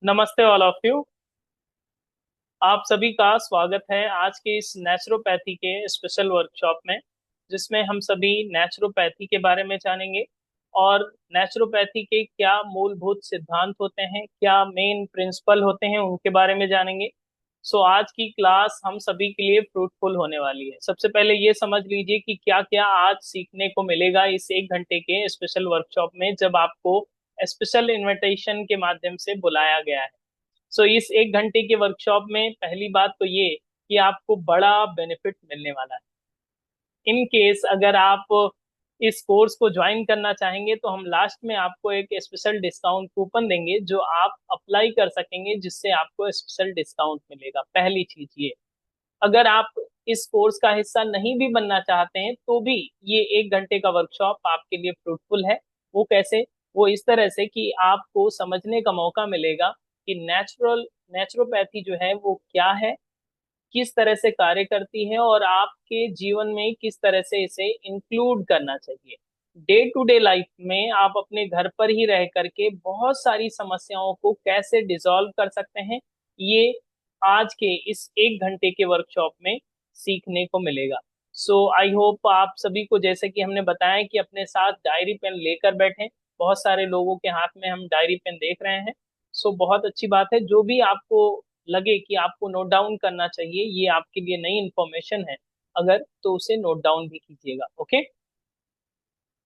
नमस्ते all of you. आप सभी का स्वागत है आज के इस नेचुरोपैथी के स्पेशल वर्कशॉप में, जिसमें हम सभी नेचुरोपैथी के बारे में जानेंगे और नेचुरोपैथी के क्या मूलभूत सिद्धांत होते हैं, क्या मेन प्रिंसिपल होते हैं, उनके बारे में जानेंगे। सो आज की क्लास हम सभी के लिए फ्रूटफुल होने वाली है। सबसे पहले ये समझ लीजिए कि क्या क्या आज सीखने को मिलेगा इस 1 घंटे के स्पेशल वर्कशॉप में, जब आपको स्पेशल इनविटेशन के माध्यम से बुलाया गया है। इस 1 घंटे के वर्कशॉप में पहली बात तो ये कि आपको बड़ा बेनिफिट मिलने वाला है। इन केस अगर आप इस कोर्स को ज्वाइन करना चाहेंगे तो हम लास्ट में आपको एक स्पेशल डिस्काउंट कूपन देंगे जो आप अप्लाई कर सकेंगे, जिससे आपको स्पेशल डिस्काउंट मिलेगा। पहली चीज ये, अगर आप इस कोर्स का हिस्सा नहीं भी बनना चाहते हैं तो भी ये 1 घंटे का वर्कशॉप आपके लिए फ्रूटफुल है। वो कैसे? वो इस तरह से कि आपको समझने का मौका मिलेगा कि नेचुरोपैथी जो है वो क्या है, किस तरह से कार्य करती है और आपके जीवन में किस तरह से इसे इंक्लूड करना चाहिए। डे टू डे लाइफ में आप अपने घर पर ही रह करके बहुत सारी समस्याओं को कैसे डिसॉल्व कर सकते हैं, ये आज के इस 1 घंटे के वर्कशॉप में सीखने को मिलेगा। आई होप आप सभी को, जैसे कि हमने बताया, कि अपने साथ डायरी पेन लेकर बैठें। बहुत सारे लोगों के हाथ में हम डायरी पेन देख रहे हैं। बहुत अच्छी बात है। जो भी आपको लगे कि आपको नोट डाउन करना चाहिए, ये आपके लिए नई इंफॉर्मेशन है अगर, तो उसे नोट डाउन भी कीजिएगा। ओके,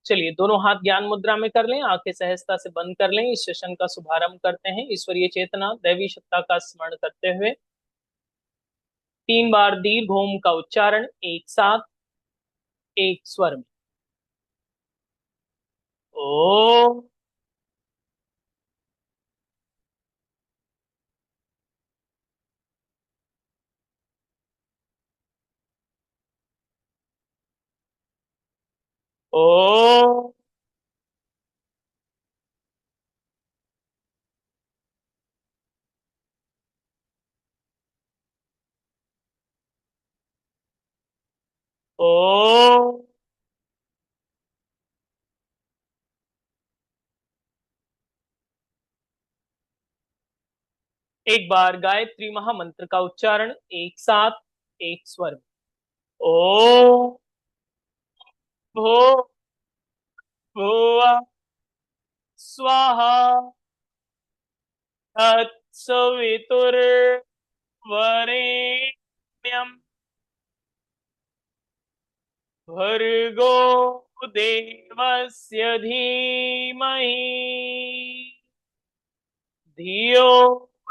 चलिए दोनों हाथ ज्ञान मुद्रा में कर लें, आंखें सहजता से बंद कर लें। इस सेशन का शुभारंभ करते हैं ईश्वरीय चेतना दैवी सत्ता का स्मरण करते हुए। 3 बार दीर्घ ओम का उच्चारण एक साथ, एक स्वर में। ओ, ओ। ओ, एक बार गायत्री महामंत्र का उच्चारण एक साथ, एक स्वर में। ओ, भो, भुवा, स्वाहा, तत्सवितुर्वरेण्यं भर्गो देवस्य धीमहि धियो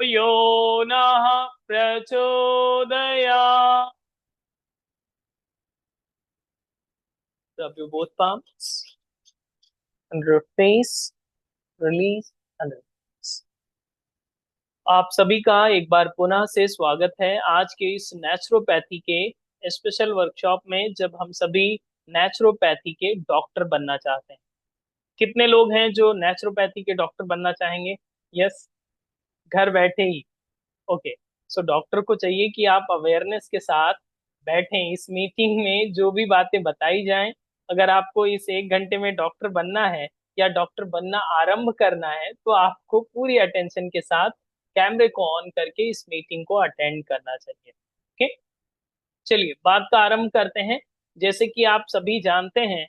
यो नः प्रचोदयात्। Rub your both palms under your face, release and release। आप सभी का एक बार पुनः से स्वागत है आज के इस नेचुरोपैथी के स्पेशल वर्कशॉप में, जब हम सभी नेचुरोपैथी के डॉक्टर बनना चाहते हैं। कितने लोग हैं जो नेचुरोपैथी के डॉक्टर बनना चाहेंगे? यस, घर बैठे ही। ओके। डॉक्टर को चाहिए कि आप अवेयरनेस के साथ बैठें इस मीटिंग में, जो भी बातें बताई जाएं। अगर आपको इस 1 घंटे में डॉक्टर बनना है या डॉक्टर बनना आरंभ करना है तो आपको पूरी अटेंशन के साथ कैमरे को ऑन करके इस मीटिंग को अटेंड करना चाहिए। ओके, चलिए बात का आरंभ करते हैं। जैसे कि आप सभी जानते हैं,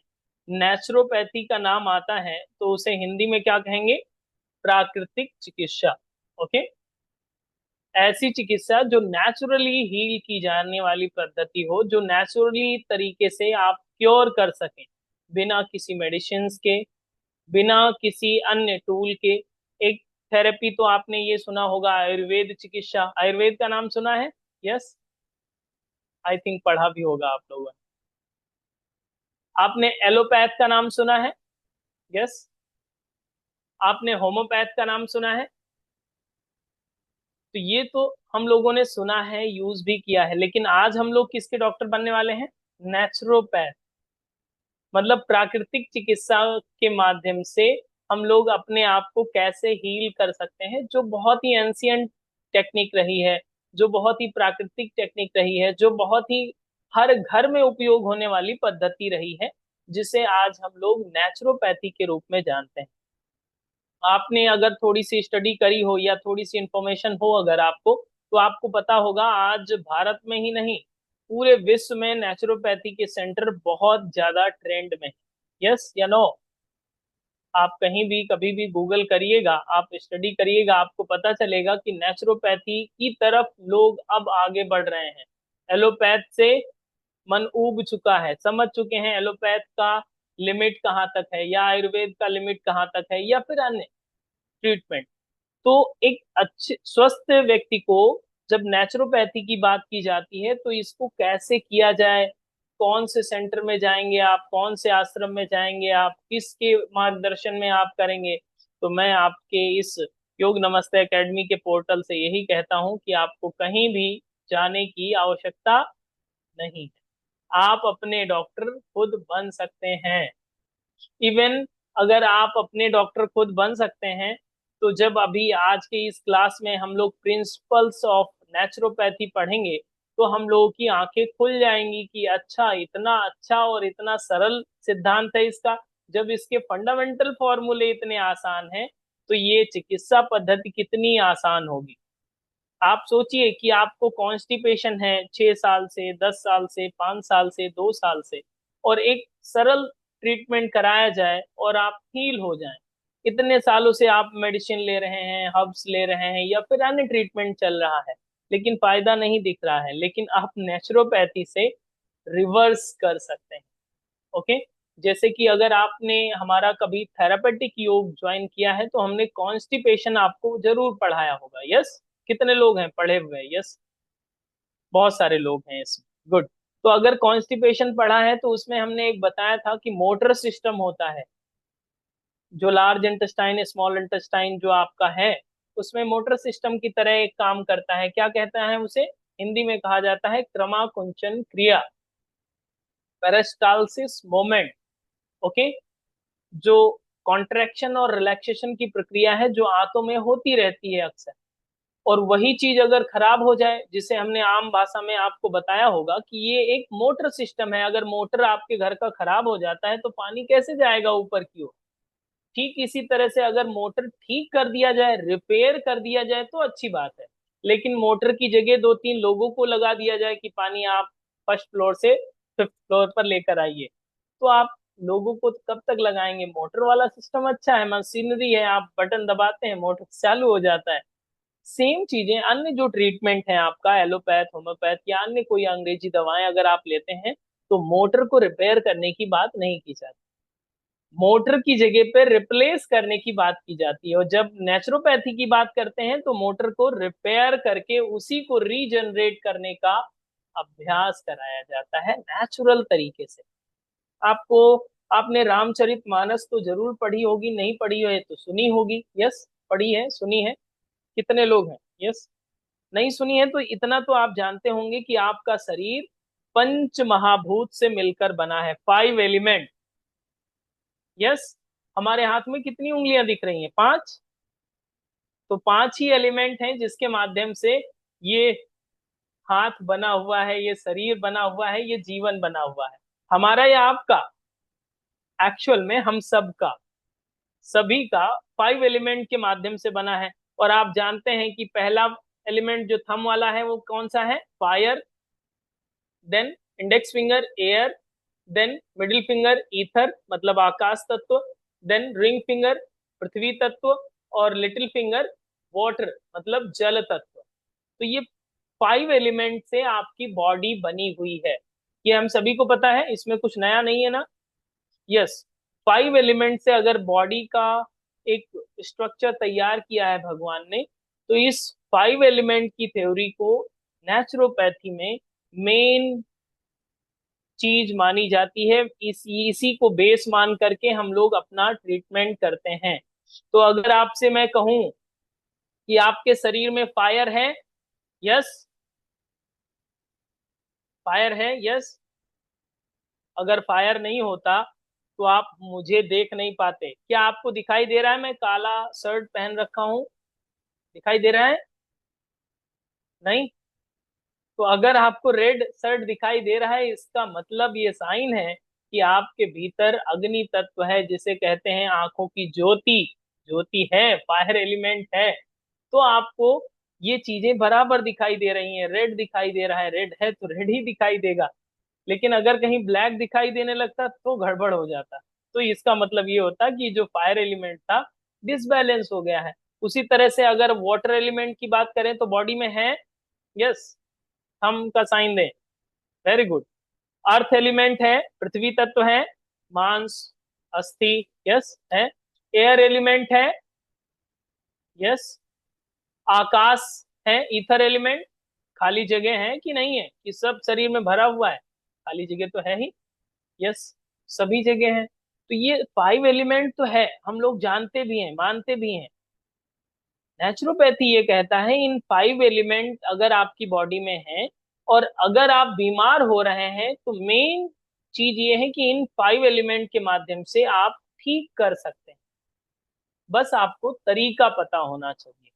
नेचुरोपैथी का नाम आता है तो उसे हिंदी में क्या कहेंगे? प्राकृतिक चिकित्सा। ओके, ऐसी चिकित्सा जो नेचुरली हील की जाने वाली पद्धति हो, जो नेचुरली तरीके से आप क्योर कर सकें, बिना किसी मेडिसिन के, बिना किसी अन्य टूल के। एक थेरेपी तो आपने ये सुना होगा, आयुर्वेद चिकित्सा। आयुर्वेद का नाम सुना है? यस, आई थिंक पढ़ा भी होगा आप लोगों ने। आपने एलोपैथ का नाम सुना है? यस। आपने होम्योपैथ का नाम सुना है? तो ये तो हम लोगों ने सुना है, यूज भी किया है, लेकिन आज हम लोग किसके डॉक्टर बनने वाले हैं? नेचुरोपैथ। मतलब प्राकृतिक चिकित्सा के माध्यम से हम लोग अपने आप को कैसे हील कर सकते हैं, जो बहुत ही एंशियंट टेक्निक रही है, जो बहुत ही प्राकृतिक टेक्निक रही है, जो बहुत ही हर घर में उपयोग होने वाली पद्धति रही है, जिसे आज हम लोग नेचुरोपैथी के रूप में जानते हैं। आपने अगर थोड़ी सी स्टडी करी हो या थोड़ी सी इंफॉर्मेशन हो अगर आपको, तो आपको पता होगा आज भारत में ही नहीं पूरे विश्व में नेचुरोपैथी के सेंटर बहुत ज्यादा ट्रेंड में। यस या नो? आप कहीं भी कभी भी गूगल करिएगा, आप स्टडी करिएगा, आपको पता चलेगा कि नेचुरोपैथी की तरफ लोग अब आगे बढ़ रहे हैं। एलोपैथ से मन ऊब चुका है, समझ चुके हैं एलोपैथ का लिमिट कहाँ तक है, या आयुर्वेद का लिमिट कहाँ तक है, या फिर अन्य ट्रीटमेंट। तो एक अच्छे स्वस्थ व्यक्ति को जब नेचुरोपैथी की बात की जाती है तो इसको कैसे किया जाए, कौन से सेंटर में जाएंगे आप, कौन से आश्रम में जाएंगे आप, किसके मार्गदर्शन में आप करेंगे, तो मैं आपके इस योग नमस्ते एकेडमी के पोर्टल से यही कहता हूं कि आपको कहीं भी जाने की आवश्यकता नहीं है। आप अपने डॉक्टर खुद बन सकते हैं। इवन अगर आप अपने डॉक्टर खुद बन सकते हैं, तो जब अभी आज के इस क्लास में हम लोग प्रिंसिपल्स ऑफ नेचुरोपैथी पढ़ेंगे, तो हम लोगों की आंखें खुल जाएंगी कि अच्छा, इतना अच्छा और इतना सरल सिद्धांत है इसका। जब इसके फंडामेंटल फॉर्मूले इतने आसान हैं, तो ये चिकित्सा पद्धति कितनी आसान होगी। आप सोचिए कि आपको कॉन्स्टिपेशन है 6 साल से, 10 साल से, 5 साल से, 2 साल से, और एक सरल ट्रीटमेंट कराया जाए और आप हील हो जाएं। इतने सालों से आप मेडिसिन ले रहे हैं, हर्ब्स ले रहे हैं, या फिर अन्य ट्रीटमेंट चल रहा है, लेकिन फायदा नहीं दिख रहा है, लेकिन आप नेचुरोपैथी से रिवर्स कर सकते हैं। ओके। जैसे कि अगर आपने हमारा कभी थेरापेटिक योग ज्वाइन किया है, तो हमने कॉन्स्टिपेशन आपको जरूर पढ़ाया होगा। यस? कितने लोग हैं पढ़े हुए? यस, बहुत सारे लोग हैं इसमें। गुड। तो अगर कॉन्स्टिपेशन पढ़ा है तो उसमें हमने एक बताया था कि मोटर सिस्टम होता है, जो लार्ज इंटेस्टाइन स्मॉल इंटेस्टाइन जो आपका है, उसमें मोटर सिस्टम की तरह एक काम करता है। क्या कहता है उसे? हिंदी में कहा जाता है क्रमाकुंचन क्रिया, पेरिस्टालसिस मोमेंट। ओके। जो कॉन्ट्रैक्शन और रिलैक्सेशन की प्रक्रिया है जो आंतों में होती रहती है अक्सर, और वही चीज अगर खराब हो जाए, जिसे हमने आम भाषा में आपको बताया होगा कि ये एक मोटर सिस्टम है, अगर मोटर आपके घर का खराब हो जाता है तो पानी कैसे जाएगा ऊपर की ओर। ठीक इसी तरह से अगर मोटर ठीक कर दिया जाए, रिपेयर कर दिया जाए, तो अच्छी बात है। लेकिन मोटर की जगह 2-3 लोगों को लगा दिया जाए कि पानी आप फर्स्ट फ्लोर से फिफ्थ फ्लोर पर लेकर आइए, तो आप लोगों को कब तक लगाएंगे? मोटर वाला सिस्टम अच्छा है, मशीनरी है, आप बटन दबाते हैं मोटर चालू हो जाता है। सेम चीजें अन्य जो ट्रीटमेंट है आपका एलोपैथ, होम्योपैथ या अन्य कोई अंग्रेजी दवाएं अगर आप लेते हैं, तो मोटर को रिपेयर करने की बात नहीं की जाती, मोटर की जगह पे रिप्लेस करने की बात की जाती है। और जब नेचुरोपैथी की बात करते हैं तो मोटर को रिपेयर करके उसी को रीजनरेट करने का अभ्यास कराया जाता है नेचुरल तरीके से। आपको आपने रामचरितमानस तो जरूर पढ़ी होगी, नहीं पढ़ी है तो सुनी होगी। यस, पढ़ी है, सुनी है? कितने लोग हैं? यस। नहीं सुनी है तो इतना तो आप जानते होंगे कि आपका शरीर पंच महाभूत से मिलकर बना है, 5 एलिमेंट। यस। हमारे हाथ में कितनी उंगलियां दिख रही हैं? 5। तो 5 ही एलिमेंट हैं जिसके माध्यम से ये हाथ बना हुआ है, ये शरीर बना हुआ है, ये जीवन बना हुआ है, हमारा या आपका? एक्चुअल में हम सबका, सभी का 5 एलिमेंट के माध्यम से बना है। और आप जानते हैं कि पहला एलिमेंट जो थंब वाला है वो कौन सा है? Fire. Then index finger air. Then middle finger ether मतलब आकाश तत्व। देन रिंग फिंगर पृथ्वी तत्व। और लिटिल फिंगर वाटर मतलब जल तत्व। तो ये 5 एलिमेंट से आपकी बॉडी बनी हुई है, ये हम सभी को पता है, इसमें कुछ नया नहीं है ना? यस। 5 एलिमेंट से अगर बॉडी का एक स्ट्रक्चर तैयार किया है भगवान ने, तो इस 5 एलिमेंट की थ्योरी को नेचुरोपैथी में मेन चीज मानी जाती है। इसी को बेस मान करके हम लोग अपना ट्रीटमेंट करते हैं। तो अगर आपसे मैं कहूं कि आपके शरीर में फायर है, यस, फायर है, यस, अगर फायर नहीं होता तो आप मुझे देख नहीं पाते। क्या आपको दिखाई दे रहा है मैं काला शर्ट पहन रखा हूं? दिखाई दे रहा है? नहीं? तो अगर आपको रेड शर्ट दिखाई दे रहा है, इसका मतलब ये साइन है कि आपके भीतर अग्नि तत्व है, जिसे कहते हैं आंखों की ज्योति। ज्योति है, फायर एलिमेंट है, तो आपको ये चीजें बराबर दिखाई दे रही हैं। रेड दिखाई दे रहा है, रेड है तो रेड ही दिखाई देगा। लेकिन अगर कहीं ब्लैक दिखाई देने लगता तो गड़बड़ हो जाता। तो इसका मतलब ये होता कि जो फायर एलिमेंट था डिसबैलेंस हो गया है। उसी तरह से अगर वाटर एलिमेंट की बात करें तो बॉडी में है, यस, हम का साइन दें, वेरी गुड। अर्थ एलिमेंट है, पृथ्वी तत्व है, मांस, अस्थि, यस है। एयर एलिमेंट है, यस। आकाश है, ईथर एलिमेंट। खाली जगह है कि नहीं है, कि सब शरीर में भरा हुआ है? खाली जगह तो है ही, यस, सभी जगह है। तो ये 5 एलिमेंट तो है, हम लोग जानते भी हैं, मानते भी हैं। नेचुरोपैथी ये कहता है इन 5 एलिमेंट अगर आपकी बॉडी में है और अगर आप बीमार हो रहे हैं तो मेन चीज ये है कि इन 5 एलिमेंट के माध्यम से आप ठीक कर सकते हैं। बस आपको तरीका पता होना चाहिए।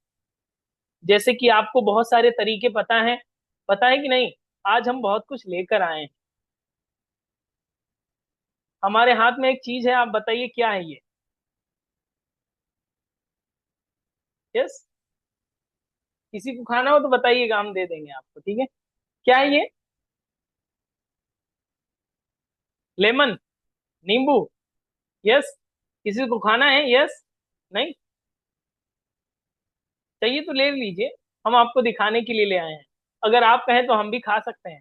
जैसे कि आपको बहुत सारे तरीके पता है कि नहीं? आज हम बहुत कुछ लेकर आए हैं। हमारे हाथ में एक चीज है, आप बताइए क्या है ये? यस, किसी को खाना हो तो बताइएगा, हम दे देंगे आपको, ठीक है? क्या है ये? लेमन, नींबू, यस। किसी को खाना है? यस, नहीं चाहिए तो ले लीजिए, हम आपको दिखाने के लिए ले आए हैं। अगर आप कहें तो हम भी खा सकते हैं,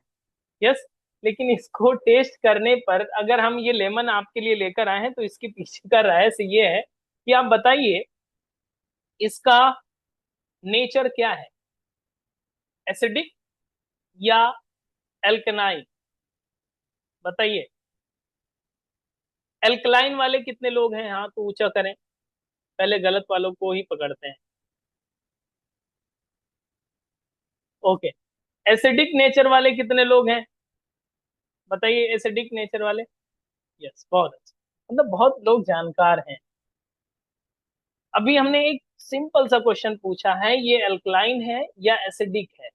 यस। लेकिन इसको टेस्ट करने पर अगर हम ये लेमन आपके लिए लेकर आए हैं तो इसके पीछे का रहस्य ये है कि आप बताइए इसका नेचर क्या है, एसिडिक या एल्कनाइन? बताइए। एल्कलाइन वाले कितने लोग हैं, हाँ तो ऊंचा करें। पहले गलत वालों को ही पकड़ते हैं। ओके, एसिडिक नेचर वाले कितने लोग हैं? बताइए, एसिडिक नेचर वाले। यस, बहुत अच्छा, मतलब बहुत लोग जानकार हैं। अभी हमने एक सिंपल सा क्वेश्चन पूछा है, ये अल्कलाइन है या एसिडिक है?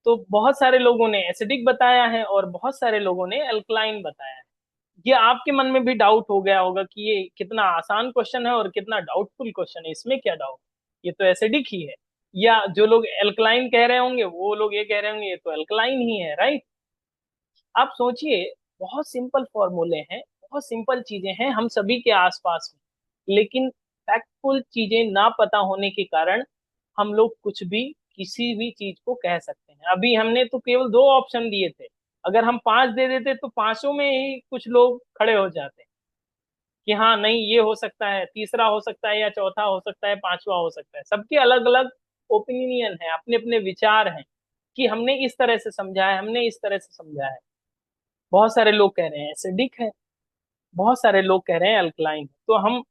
तो बहुत सारे लोगों ने एसिडिक बताया है और बहुत सारे लोगों ने अल्कलाइन बताया है। ये आपके मन में भी डाउट हो गया होगा कि ये कितना आसान क्वेश्चन है और कितना डाउटफुल क्वेश्चन है, इसमें क्या डाउट, ये तो एसिडिक ही है। या जो लोग एल्कलाइन कह रहे होंगे वो लोग ये कह रहे होंगे ये तो एल्कलाइन ही है, राइट? आप सोचिए, बहुत सिंपल फॉर्मूले हैं, बहुत सिंपल चीजें हैं हम सभी के आसपास में, लेकिन फैक्टफुल चीजें ना पता होने के कारण हम लोग कुछ भी किसी भी चीज को कह सकते हैं। अभी हमने तो केवल 2 ऑप्शन दिए थे, अगर हम 5 दे देते तो पांचों में ही कुछ लोग खड़े हो जाते कि हाँ नहीं ये हो सकता है, तीसरा हो सकता है, या चौथा हो सकता है, पांचवा हो सकता है। सबके अलग अलग ओपिनियन है, अपने अपने विचार हैं कि हमने इस तरह से समझा है, हमने इस तरह से समझा है। बहुत सारे लोग कह रहे हैं एसिडिक है, बहुत सारे लोग कह रहे हैं अल्कलाइन। तो हम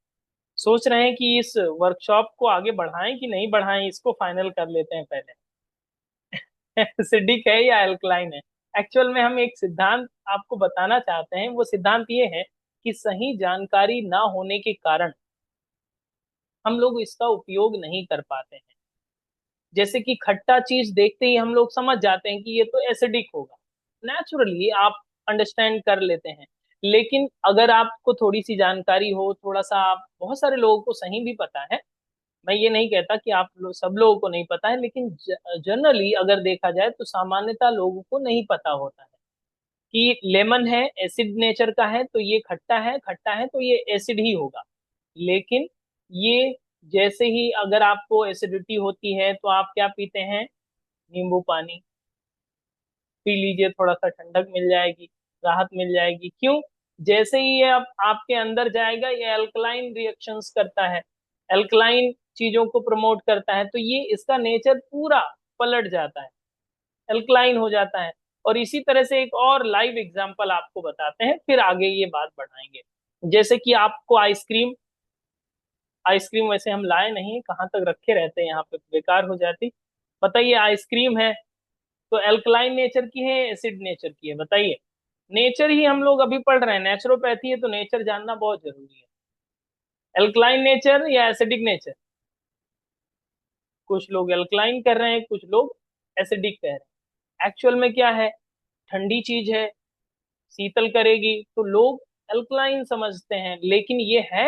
सोच रहे हैं कि इस वर्कशॉप को आगे बढ़ाएं कि नहीं बढ़ाएं, इसको फाइनल कर लेते हैं पहले। एसिडिक है या अल्कलाइन है? एक्चुअल में हम एक सिद्धांत आपको बताना चाहते हैं, वो सिद्धांत ये है कि सही जानकारी ना होने के कारण हम लोग इसका उपयोग नहीं कर पाते हैं। जैसे कि खट्टा चीज देखते ही हम लोग समझ जाते हैं कि ये तो एसिडिक होगा, नेचुरली आप अंडरस्टैंड कर लेते हैं। लेकिन अगर आपको थोड़ी सी जानकारी हो, थोड़ा सा आप, बहुत सारे लोगों को सही भी पता है, मैं ये नहीं कहता कि सब लोगों को नहीं पता है, लेकिन जनरली अगर देखा जाए तो सामान्यतः लोगों को नहीं पता होता है कि लेमन है, एसिड नेचर का है, तो ये खट्टा है, खट्टा है तो ये एसिड ही होगा। लेकिन ये, जैसे ही अगर आपको एसिडिटी होती है तो आप क्या पीते हैं? नींबू पानी पी लीजिए, थोड़ा सा ठंडक मिल जाएगी, राहत मिल जाएगी। क्यों? जैसे ही ये अब आपके अंदर जाएगा ये अल्कलाइन रिएक्शंस करता है, अल्कलाइन चीजों को प्रमोट करता है, तो ये इसका नेचर पूरा पलट जाता है, अल्कलाइन हो जाता है। और इसी तरह से एक और लाइव एग्जांपल आपको बताते हैं, फिर आगे ये बात बढ़ाएंगे। जैसे कि आपको आइसक्रीम, आइसक्रीम वैसे हम लाए नहीं, कहाँ तक रखे रहते हैं यहाँ पे, बेकार हो जाती। बताइए, आइसक्रीम है तो एल्कलाइन नेचर की है, एसिड नेचर की है? बताइए। नेचर ही हम लोग अभी पढ़ रहे हैं, नेचुरोपैथी है तो नेचर जानना बहुत जरूरी है। एल्कलाइन नेचर या एसिडिक नेचर? कुछ लोग एल्कलाइन कर रहे हैं, कुछ लोग एसिडिक कह रहे हैं। एक्चुअल में क्या है? ठंडी चीज है, शीतल करेगी तो लोग अल्कलाइन समझते हैं, लेकिन ये है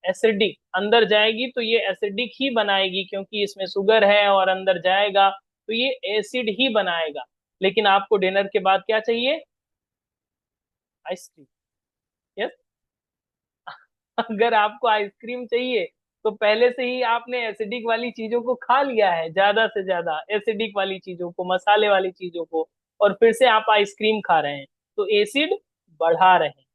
एसिडिक। अंदर जाएगी तो ये एसिडिक ही बनाएगी, क्योंकि इसमें शुगर है और अंदर जाएगा तो ये एसिड ही बनाएगा। लेकिन आपको डिनर के बाद क्या चाहिए? आइसक्रीम। यस। अगर आपको आइसक्रीम चाहिए तो पहले से ही आपने एसिडिक वाली चीजों को खा लिया है, ज्यादा से ज्यादा एसिडिक वाली चीजों को, मसाले वाली चीजों को, और फिर से आप आइसक्रीम खा रहे हैं, तो एसिड बढ़ा रहे हैं।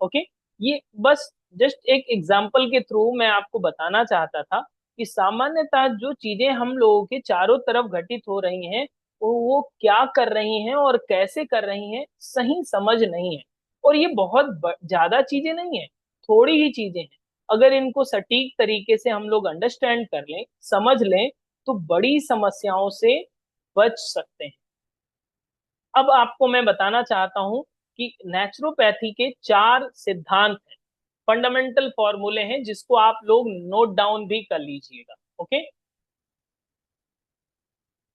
ओके। ये बस जस्ट एक एग्जाम्पल के थ्रू मैं आपको बताना चाहता था कि सामान्यतः जो चीजें हम लोगों के चारों तरफ घटित हो रही हैं वो क्या कर रही हैं और कैसे कर रही हैं, सही समझ नहीं है। और ये बहुत ज्यादा चीजें नहीं है, थोड़ी ही चीजें हैं। अगर इनको सटीक तरीके से हम लोग अंडरस्टैंड कर लें, समझ लें, तो बड़ी समस्याओं से बच सकते हैं। अब आपको मैं बताना चाहता हूं कि नेचुरोपैथी के 4 सिद्धांत हैं, फंडामेंटल फॉर्मूले हैं, जिसको आप लोग नोट डाउन भी कर लीजिएगा। ओके।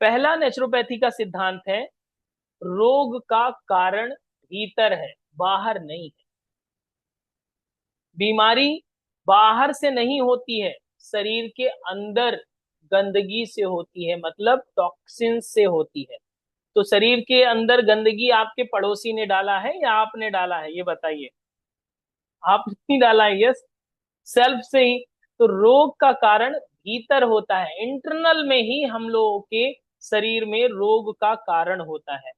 पहला नेचुरोपैथी का सिद्धांत है, रोग का कारण भीतर है, बाहर नहीं है। बीमारी बाहर से नहीं होती है, शरीर के अंदर गंदगी से होती है, मतलब टॉक्सिन से होती है। तो शरीर के अंदर गंदगी आपके पड़ोसी ने डाला है या आपने डाला है, ये बताइए। आपने डाला है, यस, सेल्फ से ही। तो रोग का कारण भीतर होता है, इंटरनल में ही हम लोगों के शरीर में रोग का कारण होता है।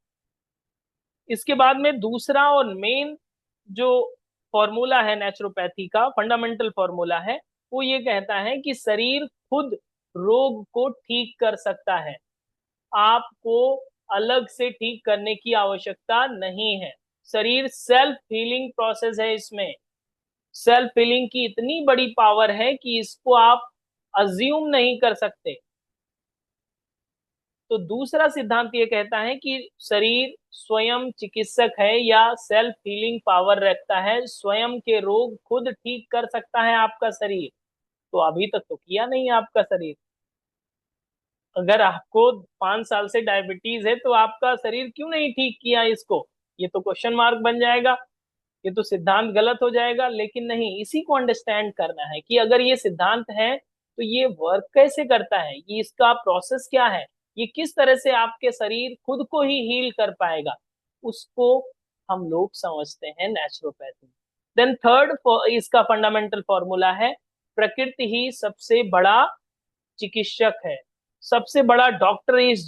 इसके बाद में दूसरा और मेन जो फॉर्मूला है नेचुरोपैथी का, फंडामेंटल फॉर्मूला है, वो ये कहता है कि शरीर खुद रोग को ठीक कर सकता है, आपको अलग से ठीक करने की आवश्यकता नहीं है। शरीर सेल्फ हीलिंग प्रोसेस है, इसमें सेल्फ हीलिंग की इतनी बड़ी पावर है कि इसको आप अज्यूम नहीं कर सकते। तो दूसरा सिद्धांत ये कहता है कि शरीर स्वयं चिकित्सक है या सेल्फ हीलिंग पावर रखता है, स्वयं के रोग खुद ठीक कर सकता है आपका शरीर। तो अभी तक तो किया नहीं आपका शरीर। अगर आपको 5 साल से डायबिटीज है तो आपका शरीर क्यों नहीं ठीक किया इसको? ये तो क्वेश्चन मार्क बन जाएगा, ये तो सिद्धांत गलत हो जाएगा। लेकिन नहीं, इसी को अंडरस्टैंड करना है कि अगर ये सिद्धांत है तो ये वर्क कैसे करता है, ये इसका प्रोसेस क्या है, ये किस तरह से आपके शरीर खुद को ही हील कर पाएगा, उसको हम लोग समझते हैं नेचुरोपैथी। देन थर्ड इसका फंडामेंटल फॉर्मूला है, प्रकृति ही सबसे बड़ा चिकित्सक है, सबसे बड़ा डॉक्टर इस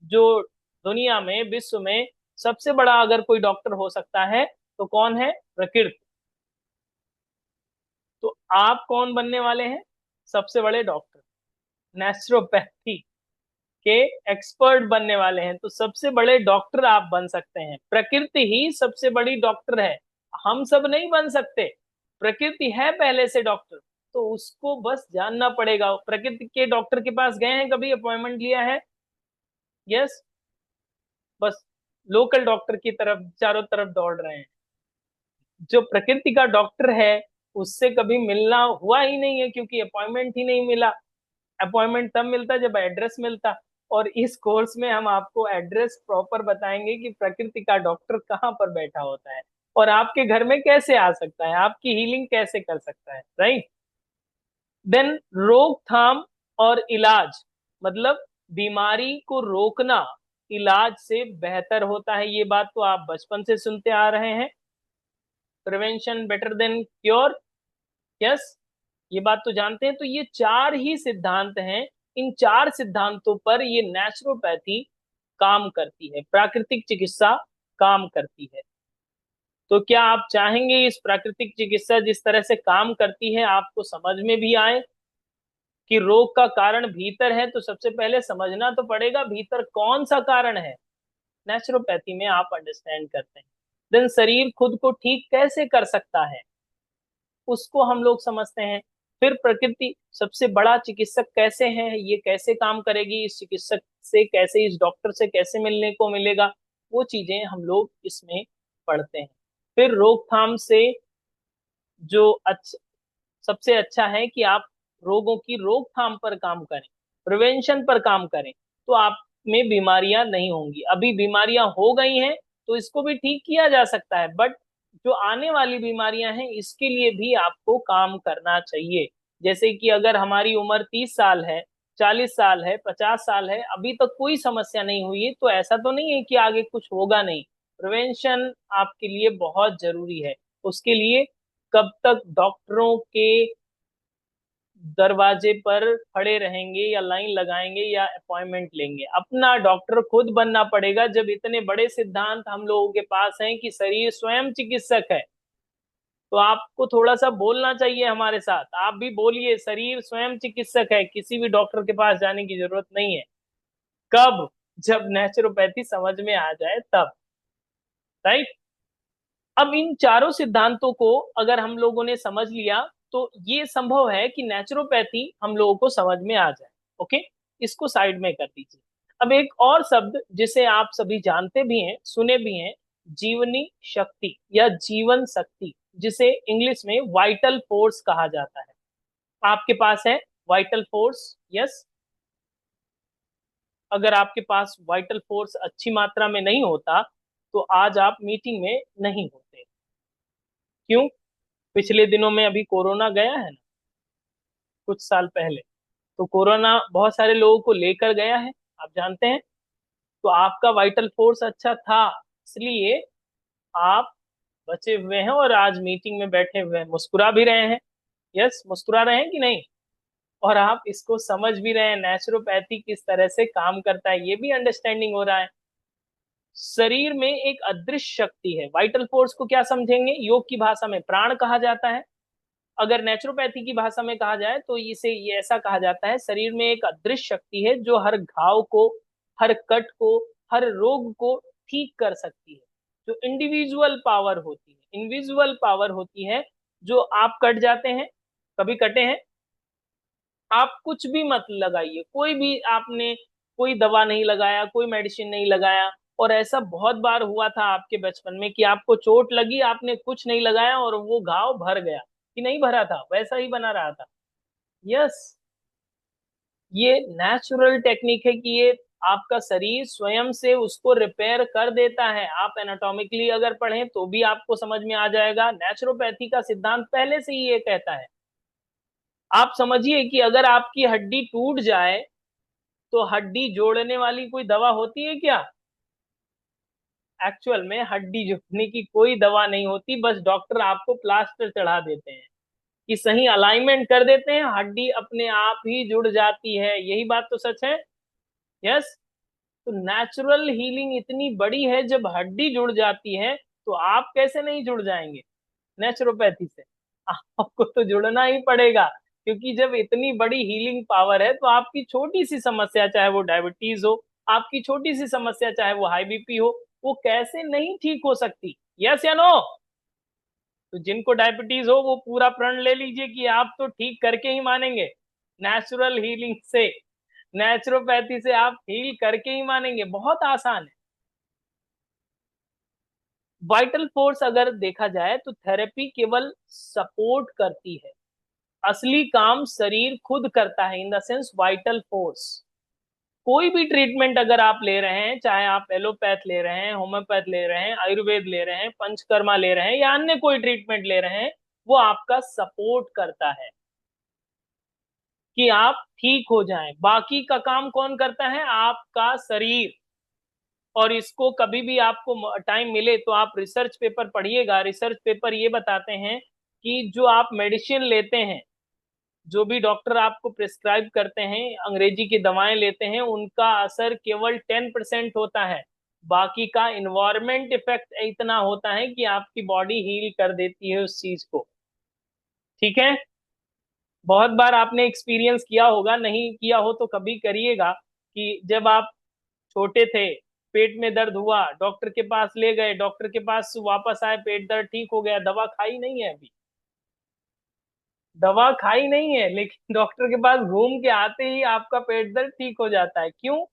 जो दुनिया में, विश्व में सबसे बड़ा अगर कोई डॉक्टर हो सकता है तो कौन है? प्रकृति। तो आप कौन बनने वाले हैं? सबसे बड़े डॉक्टर, नेचुरोपैथी के एक्सपर्ट बनने वाले हैं। तो सबसे बड़े डॉक्टर आप बन सकते हैं, प्रकृति ही सबसे बड़ी डॉक्टर है, हम सब नहीं बन सकते। प्रकृति है पहले से डॉक्टर, तो उसको बस जानना पड़ेगा। प्रकृति के डॉक्टर के पास गए हैं कभी, अपॉइंटमेंट लिया है? यस। बस लोकल डॉक्टर की तरफ चारों तरफ दौड़ रहे हैं। जो प्रकृति का डॉक्टर है उससे कभी मिलना हुआ ही नहीं है, क्योंकि अपॉइंटमेंट ही नहीं मिला। अपॉइंटमेंट तब मिलता जब एड्रेस मिलता। और इस कोर्स में हम आपको एड्रेस प्रॉपर बताएंगे कि प्रकृति का डॉक्टर कहाँ पर बैठा होता है और आपके घर में कैसे आ सकता है, आपकी हीलिंग कैसे कर सकता है, राइट। देन रोकथाम और इलाज, मतलब बीमारी को रोकना इलाज से बेहतर होता है। ये बात तो आप बचपन से सुनते आ रहे हैं, prevention better than cure. Yes, ये बात तो जानते हैं। तो ये 4 ही सिद्धांत हैं, इन 4 सिद्धांतों पर ये नेचुरोपैथी काम करती है, प्राकृतिक चिकित्सा काम करती है। तो क्या आप चाहेंगे इस प्राकृतिक चिकित्सा जिस तरह से काम करती है आपको समझ में भी आए कि रोग का कारण भीतर है? तो सबसे पहले समझना तो पड़ेगा भीतर कौन सा कारण है, नेचुरोपैथी में आप अंडरस्टैंड करते हैं। देन शरीर खुद को ठीक कैसे कर सकता है, उसको हम लोग समझते हैं। फिर प्रकृति सबसे बड़ा चिकित्सक कैसे है, ये कैसे काम करेगी, इस चिकित्सक से कैसे, इस डॉक्टर से कैसे मिलने को मिलेगा, वो चीजें हम लोग इसमें पढ़ते हैं। फिर रोकथाम से जो सबसे अच्छा है कि आप रोगों की रोकथाम पर काम करें, प्रिवेंशन पर काम करें, तो आप में बीमारियां नहीं होंगी। अभी बीमारियां हो गई हैं तो इसको भी ठीक किया जा सकता है, बट जो आने वाली बीमारियां हैं इसके लिए भी आपको काम करना चाहिए। जैसे कि अगर हमारी उम्र 30 साल है, 40 साल है, 50 साल है, अभी तक कोई समस्या नहीं हुई है, तो ऐसा तो नहीं है कि आगे कुछ होगा नहीं। प्रिवेंशन आपके लिए बहुत जरूरी है। उसके लिए कब तक डॉक्टरों के दरवाजे पर खड़े रहेंगे या लाइन लगाएंगे या अपॉइंटमेंट लेंगे? अपना डॉक्टर खुद बनना पड़ेगा। जब इतने बड़े सिद्धांत हम लोगों के पास हैं कि शरीर स्वयं चिकित्सक है, तो आपको थोड़ा सा बोलना चाहिए हमारे साथ। आप भी बोलिए, शरीर स्वयं चिकित्सक है, किसी भी डॉक्टर के पास जाने की जरूरत नहीं है। कब? जब नेचुरोपैथी समझ में आ जाए तब। राइट। अब इन चारों सिद्धांतों को अगर हम लोगों ने समझ लिया तो ये संभव है कि नेचुरोपैथी हम लोगों को समझ में आ जाए। ओके, इसको साइड में कर दीजिए। अब एक और शब्द जिसे आप सभी जानते भी हैं, सुने भी हैं, जीवनी शक्ति या जीवन शक्ति, जिसे इंग्लिश में वाइटल फोर्स कहा जाता है। आपके पास है वाइटल फोर्स? यस। अगर आपके पास वाइटल फोर्स अच्छी मात्रा में नहीं होता तो आज आप मीटिंग में नहीं होते। क्यों? पिछले दिनों में अभी कोरोना गया है ना, कुछ साल पहले, तो कोरोना बहुत सारे लोगों को लेकर गया है, आप जानते हैं। तो आपका वाइटल फोर्स अच्छा था, इसलिए आप बचे हुए हैं और आज मीटिंग में बैठे हुए हैं, मुस्कुरा भी रहे हैं। यस, मुस्कुरा रहे हैं कि नहीं? और आप इसको समझ भी रहे हैं, नेचुरोपैथी किस तरह से काम करता है ये भी अंडरस्टैंडिंग हो रहा है। शरीर में एक अदृश्य शक्ति है। वाइटल फोर्स को क्या समझेंगे? योग की भाषा में प्राण कहा जाता है। अगर नेचुरोपैथी की भाषा में कहा जाए तो इसे ये ऐसा कहा जाता है, शरीर में एक अदृश्य शक्ति है जो हर घाव को, हर कट को, हर रोग को ठीक कर सकती है। जो इंडिविजुअल पावर होती है, इनविजुअल पावर होती है। जो आप कट जाते हैं, कभी कटे हैं? आप कुछ भी मत लगाइए, कोई भी आपने कोई दवा नहीं लगाया, कोई मेडिसिन नहीं लगाया, और ऐसा बहुत बार हुआ था आपके बचपन में कि आपको चोट लगी, आपने कुछ नहीं लगाया और वो घाव भर गया, कि नहीं भरा था, वैसा ही बना रहा था। यस, ये नेचुरल टेक्निक है कि ये आपका शरीर स्वयं से उसको रिपेयर कर देता है। आप एनाटॉमिकली अगर पढ़ें तो भी आपको समझ में आ जाएगा। नेचुरोपैथी का सिद्धांत पहले से ही ये कहता है। आप समझिए कि अगर आपकी हड्डी टूट जाए तो हड्डी जोड़ने वाली कोई दवा होती है क्या? एक्चुअल में हड्डी जोड़ने की कोई दवा नहीं होती, बस डॉक्टर आपको प्लास्टर चढ़ा देते हैं कि सही अलाइनमेंट कर देते हैं, हड्डी अपने आप ही जुड़ जाती है। यही बात तो सच है। यस। तो नेचुरल हीलिंग इतनी बड़ी है, जब हड्डी जुड़ जाती है तो आप कैसे नहीं जुड़ जाएंगे नेचुरोपैथी से? आपको तो जुड़ना ही पड़ेगा, क्योंकि जब इतनी बड़ी हीलिंग पावर है तो आपकी छोटी सी समस्या, चाहे वो डायबिटीज हो, आपकी छोटी सी समस्या चाहे वो हाई बीपी हो, वो कैसे नहीं ठीक हो सकती? यस या नो? तो जिनको डायबिटीज हो वो पूरा प्रण ले लीजिए कि आप तो ठीक करके ही मानेंगे। नेचुरल हीलिंग से, नेचुरोपैथी से आप हील करके ही मानेंगे। बहुत आसान है। वाइटल फोर्स अगर देखा जाए तो थेरेपी केवल सपोर्ट करती है, असली काम शरीर खुद करता है। In the sense vital force, कोई भी ट्रीटमेंट अगर आप ले रहे हैं, चाहे आप एलोपैथ ले रहे हैं, होम्योपैथ ले रहे हैं, आयुर्वेद ले रहे हैं, पंचकर्मा ले रहे हैं या अन्य कोई ट्रीटमेंट ले रहे हैं, वो आपका सपोर्ट करता है कि आप ठीक हो जाएं। बाकी का काम कौन करता है? आपका शरीर। और इसको कभी भी आपको टाइम मिले तो आप रिसर्च पेपर पढ़िएगा। रिसर्च पेपर ये बताते हैं कि जो आप मेडिसिन लेते हैं, जो भी डॉक्टर आपको प्रिस्क्राइब करते हैं, अंग्रेजी की दवाएं लेते हैं, उनका असर केवल 10% होता है। बाकी का इन्वायरमेंट इफेक्ट इतना होता है कि आपकी बॉडी हील कर देती है उस चीज को। ठीक है। बहुत बार आपने एक्सपीरियंस किया होगा, नहीं किया हो तो कभी करिएगा, कि जब आप छोटे थे, पेट में दर्द हुआ, डॉक्टर के पास ले गए, डॉक्टर के पास वापस आए, पेट दर्द ठीक हो गया, दवा खाई नहीं है अभी, दवा खाई नहीं है, लेकिन डॉक्टर के पास घूम के आते ही आपका पेट दर्द ठीक हो जाता है। क्यों?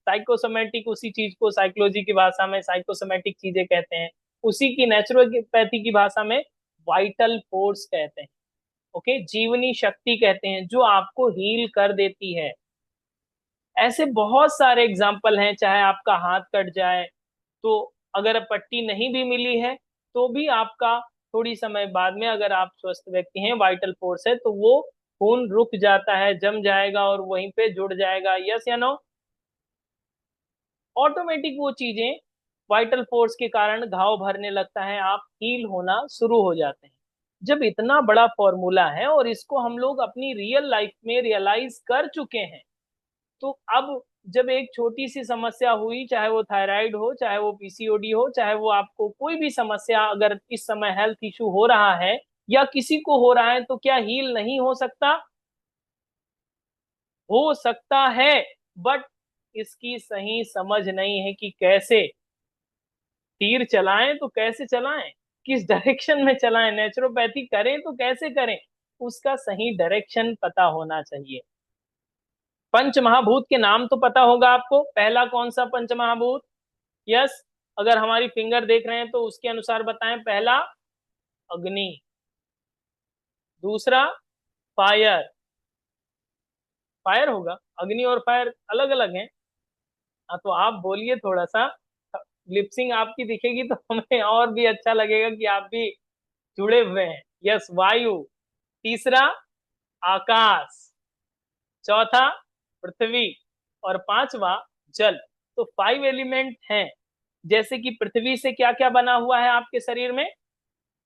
साइकोसोमेटिक, उसी चीज को साइकोलॉजी की भाषा में साइकोसोमेटिक चीजें कहते हैं, उसी की नेचुरोपैथी की भाषा में वाइटल फोर्स कहते हैं। ओके, जीवनी शक्ति कहते हैं, जो आपको हील कर देती है। ऐसे बहुत सारे एग्जाम्पल हैं। चाहे आपका हाथ कट जाए तो अगर पट्टी नहीं भी मिली है तो भी आपका थोड़ी समय बाद में, अगर आप स्वस्थ व्यक्ति हैं, वाइटल फोर्स है, तो वो खून रुक जाता है, जम जाएगा और वहीं पे जुड़ जाएगा। यस या नो? ऑटोमेटिक वो चीजें वाइटल फोर्स के कारण घाव भरने लगता है, आप हील होना शुरू हो जाते हैं। जब इतना बड़ा फॉर्मूला है और इसको हम लोग अपनी रियल लाइफ में रियलाइज कर चुके हैं, तो अब जब एक छोटी सी समस्या हुई, चाहे वो थायराइड हो, चाहे वो पीसीओडी हो, चाहे वो आपको कोई भी समस्या अगर इस समय हेल्थ इशू हो रहा है या किसी को हो रहा है, तो क्या हील नहीं हो सकता? हो सकता है, बट इसकी सही समझ नहीं है कि कैसे तीर चलाएं, तो कैसे चलाएं, किस डायरेक्शन में चलाएं, नेचुरोपैथी करें तो कैसे करें, उसका सही डायरेक्शन पता होना चाहिए। पंच महाभूत के नाम तो पता होगा आपको। पहला कौन सा पंच महाभूत? यस, अगर हमारी फिंगर देख रहे हैं तो उसके अनुसार बताएं। पहला अग्नि, दूसरा फायर। फायर होगा, अग्नि और फायर अलग अलग हैं। हाँ, तो आप बोलिए थोड़ा सा, लिपसिंग आपकी दिखेगी तो हमें और भी अच्छा लगेगा कि आप भी जुड़े हुए हैं। यस, वायु। तीसरा आकाश। चौथा पृथ्वी। और पांचवा जल। तो 5 एलिमेंट हैं। जैसे कि पृथ्वी से क्या क्या बना हुआ है आपके शरीर में?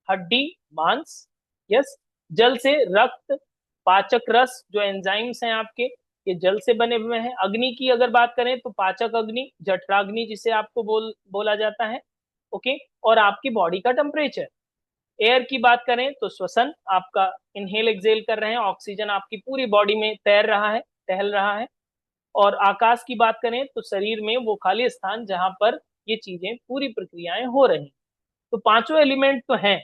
हड्डी, मांस। यस। जल से रक्त, पाचक रस, जो एंजाइम्स हैं आपके, ये जल से बने हुए हैं। अग्नि की अगर बात करें तो पाचक अग्नि, जठराग्नि जिसे आपको बोला जाता है। ओके। और आपकी बॉडी का टेम्परेचर। एयर की बात करें तो श्वसन, आपका इनहेल एक्सेल कर रहे हैं, ऑक्सीजन आपकी पूरी बॉडी में तैर रहा है, टहल रहा है। और आकाश की बात करें तो शरीर में वो खाली स्थान जहां पर ये चीजें, पूरी प्रक्रियाएं हो रही। तो पांचों एलिमेंट तो हैं।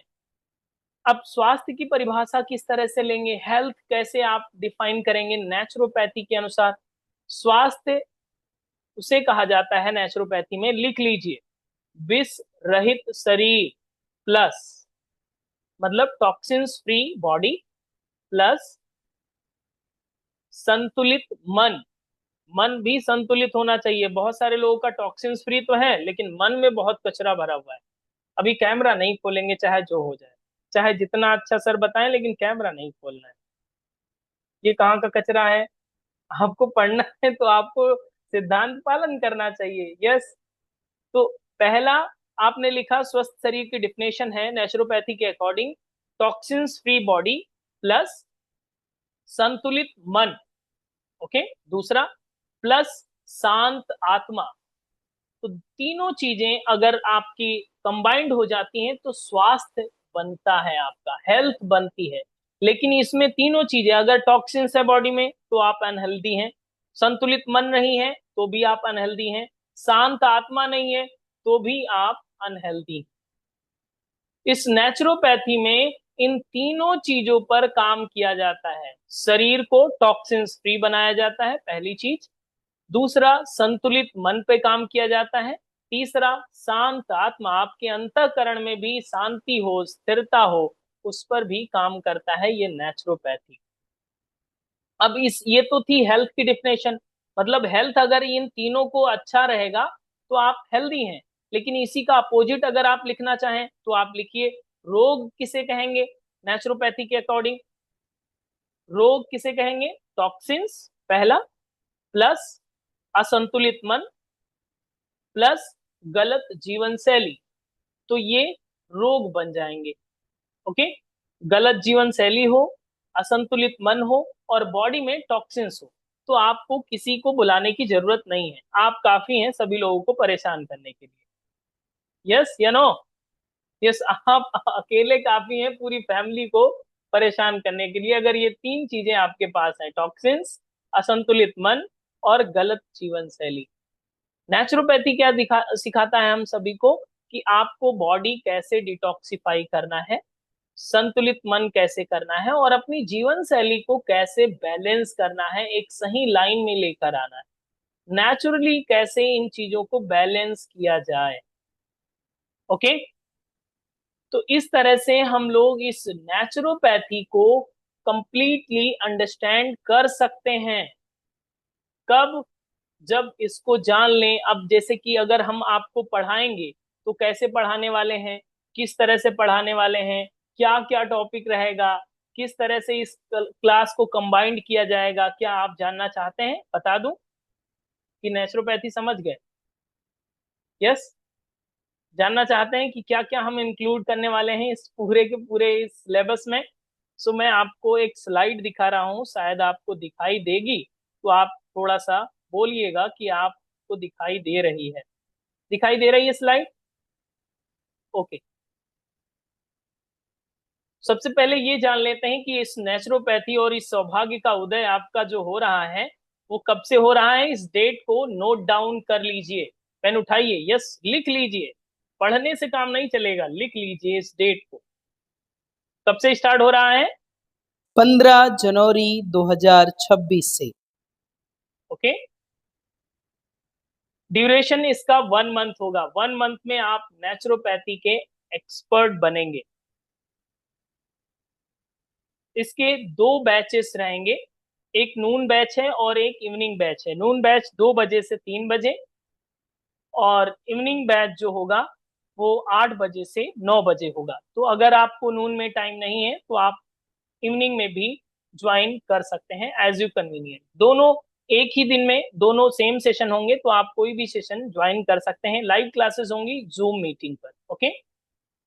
अब स्वास्थ्य की परिभाषा किस तरह से लेंगे, हेल्थ कैसे आप डिफाइन करेंगे नेचुरोपैथी के अनुसार? स्वास्थ्य उसे कहा जाता है नेचुरोपैथी में, लिख लीजिए, विष रहित शरीर प्लस, मतलब टॉक्सिन्स फ्री बॉडी, प्लस संतुलित मन। मन भी संतुलित होना चाहिए। बहुत सारे लोगों का टॉक्सिन्स फ्री तो है, लेकिन मन में बहुत कचरा भरा हुआ है। अभी कैमरा नहीं खोलेंगे, चाहे जो हो जाए, चाहे जितना अच्छा सर बताएं, लेकिन कैमरा नहीं खोलना है। ये कहाँ का कचरा है? आपको पढ़ना है तो आपको सिद्धांत पालन करना चाहिए। यस। तो पहला आपने लिखा, स्वस्थ शरीर की डिफिनेशन है नेचुरोपैथी के according, toxins free body plus संतुलित मन। ओके। दूसरा, प्लस शांत आत्मा। तो तीनों चीजें अगर आपकी कंबाइंड हो जाती हैं तो स्वास्थ्य बनता है, आपका हेल्थ बनती है। लेकिन इसमें तीनों चीजें, अगर टॉक्सिन्स है बॉडी में तो आप अनहेल्दी हैं, संतुलित मन नहीं है तो भी आप अनहेल्दी हैं, शांत आत्मा नहीं है तो भी आप अनहेल्दी। इस नेचुरोपैथी में इन तीनों चीजों पर काम किया जाता है। शरीर को टॉक्सिन्स फ्री बनाया जाता है, पहली चीज। दूसरा, संतुलित मन पे काम किया जाता है। तीसरा, शांत आत्मा, आपके अंतःकरण में भी शांति हो, स्थिरता हो, उस पर भी काम करता है ये नेचुरोपैथी। अब इस ये तो थी हेल्थ की डिफिनेशन। मतलब हेल्थ अगर इन तीनों को अच्छा रहेगा तो आप हेल्दी हैं। लेकिन इसी का अपोजिट अगर आप लिखना चाहें तो आप लिखिए, रोग किसे कहेंगे नेचुरोपैथी के अकॉर्डिंग? रोग किसे कहेंगे? टॉक्सिन्स पहला, प्लस असंतुलित मन, प्लस गलत जीवन शैली। तो ये रोग बन जाएंगे। ओके। गलत जीवन शैली हो, असंतुलित मन हो और बॉडी में टॉक्सिन्स हो, तो आपको किसी को बुलाने की जरूरत नहीं है, आप काफी हैं सभी लोगों को परेशान करने के लिए। यस या नो? यस, आप अकेले काफी हैं पूरी फैमिली को परेशान करने के लिए, अगर ये तीन चीजें आपके पास हैं, टॉक्सिन्स, असंतुलित मन और गलत जीवन शैली। नेचुरोपैथी क्या सिखाता है हम सभी को? कि आपको बॉडी कैसे डिटॉक्सिफाई करना है, संतुलित मन कैसे करना है और अपनी जीवन शैली को कैसे बैलेंस करना है, एक सही लाइन में लेकर आना है। नेचुरली कैसे इन चीजों को बैलेंस किया जाए। ओके। तो इस तरह से हम लोग इस नेचुरोपैथी को कंप्लीटली अंडरस्टैंड कर सकते हैं। कब? जब इसको जान लें। अब जैसे कि अगर हम आपको पढ़ाएंगे तो कैसे पढ़ाने वाले हैं, किस तरह से पढ़ाने वाले हैं, क्या क्या टॉपिक रहेगा, किस तरह से इस क्लास को कंबाइंड किया जाएगा, क्या आप जानना चाहते हैं? बता दूं कि नेचुरोपैथी समझ गए? यस, जानना चाहते हैं कि क्या क्या हम इंक्लूड करने वाले हैं इस पूरे के पूरे इस सिलेबस में? सो मैं आपको एक स्लाइड दिखा रहा हूँ, शायद आपको दिखाई देगी, तो आप थोड़ा सा बोलिएगा कि आपको दिखाई दे रही है। दिखाई दे रही है स्लाइड? ओके। सबसे पहले ये जान लेते हैं कि इस नेचुरोपैथी और इस सौभाग्य का उदय आपका जो हो रहा है वो कब से हो रहा है। इस डेट को नोट डाउन कर लीजिए, पेन उठाइए, यस लिख लीजिए। पढ़ने से काम नहीं चलेगा, लिख लीजिए इस डेट को। कब से स्टार्ट हो रहा है? 15 जनवरी 2026 से। ओके। ड्यूरेशन इसका 1 मंथ होगा। 1 मंथ में आप नेचुरोपैथी के एक्सपर्ट बनेंगे। इसके 2 बैचेस रहेंगे, एक नून बैच है और एक इवनिंग बैच है। नून बैच 2 बजे से 3 बजे, और इवनिंग बैच जो होगा वो 8 बजे से 9 बजे होगा। तो अगर आपको नून में टाइम नहीं है तो आप इवनिंग में भी ज्वाइन कर सकते हैं, एज यू कन्वीनियंट। दोनों एक ही दिन में दोनों सेम सेशन होंगे, तो आप कोई भी सेशन ज्वाइन कर सकते हैं। लाइव क्लासेस होंगी जूम मीटिंग पर। ओके।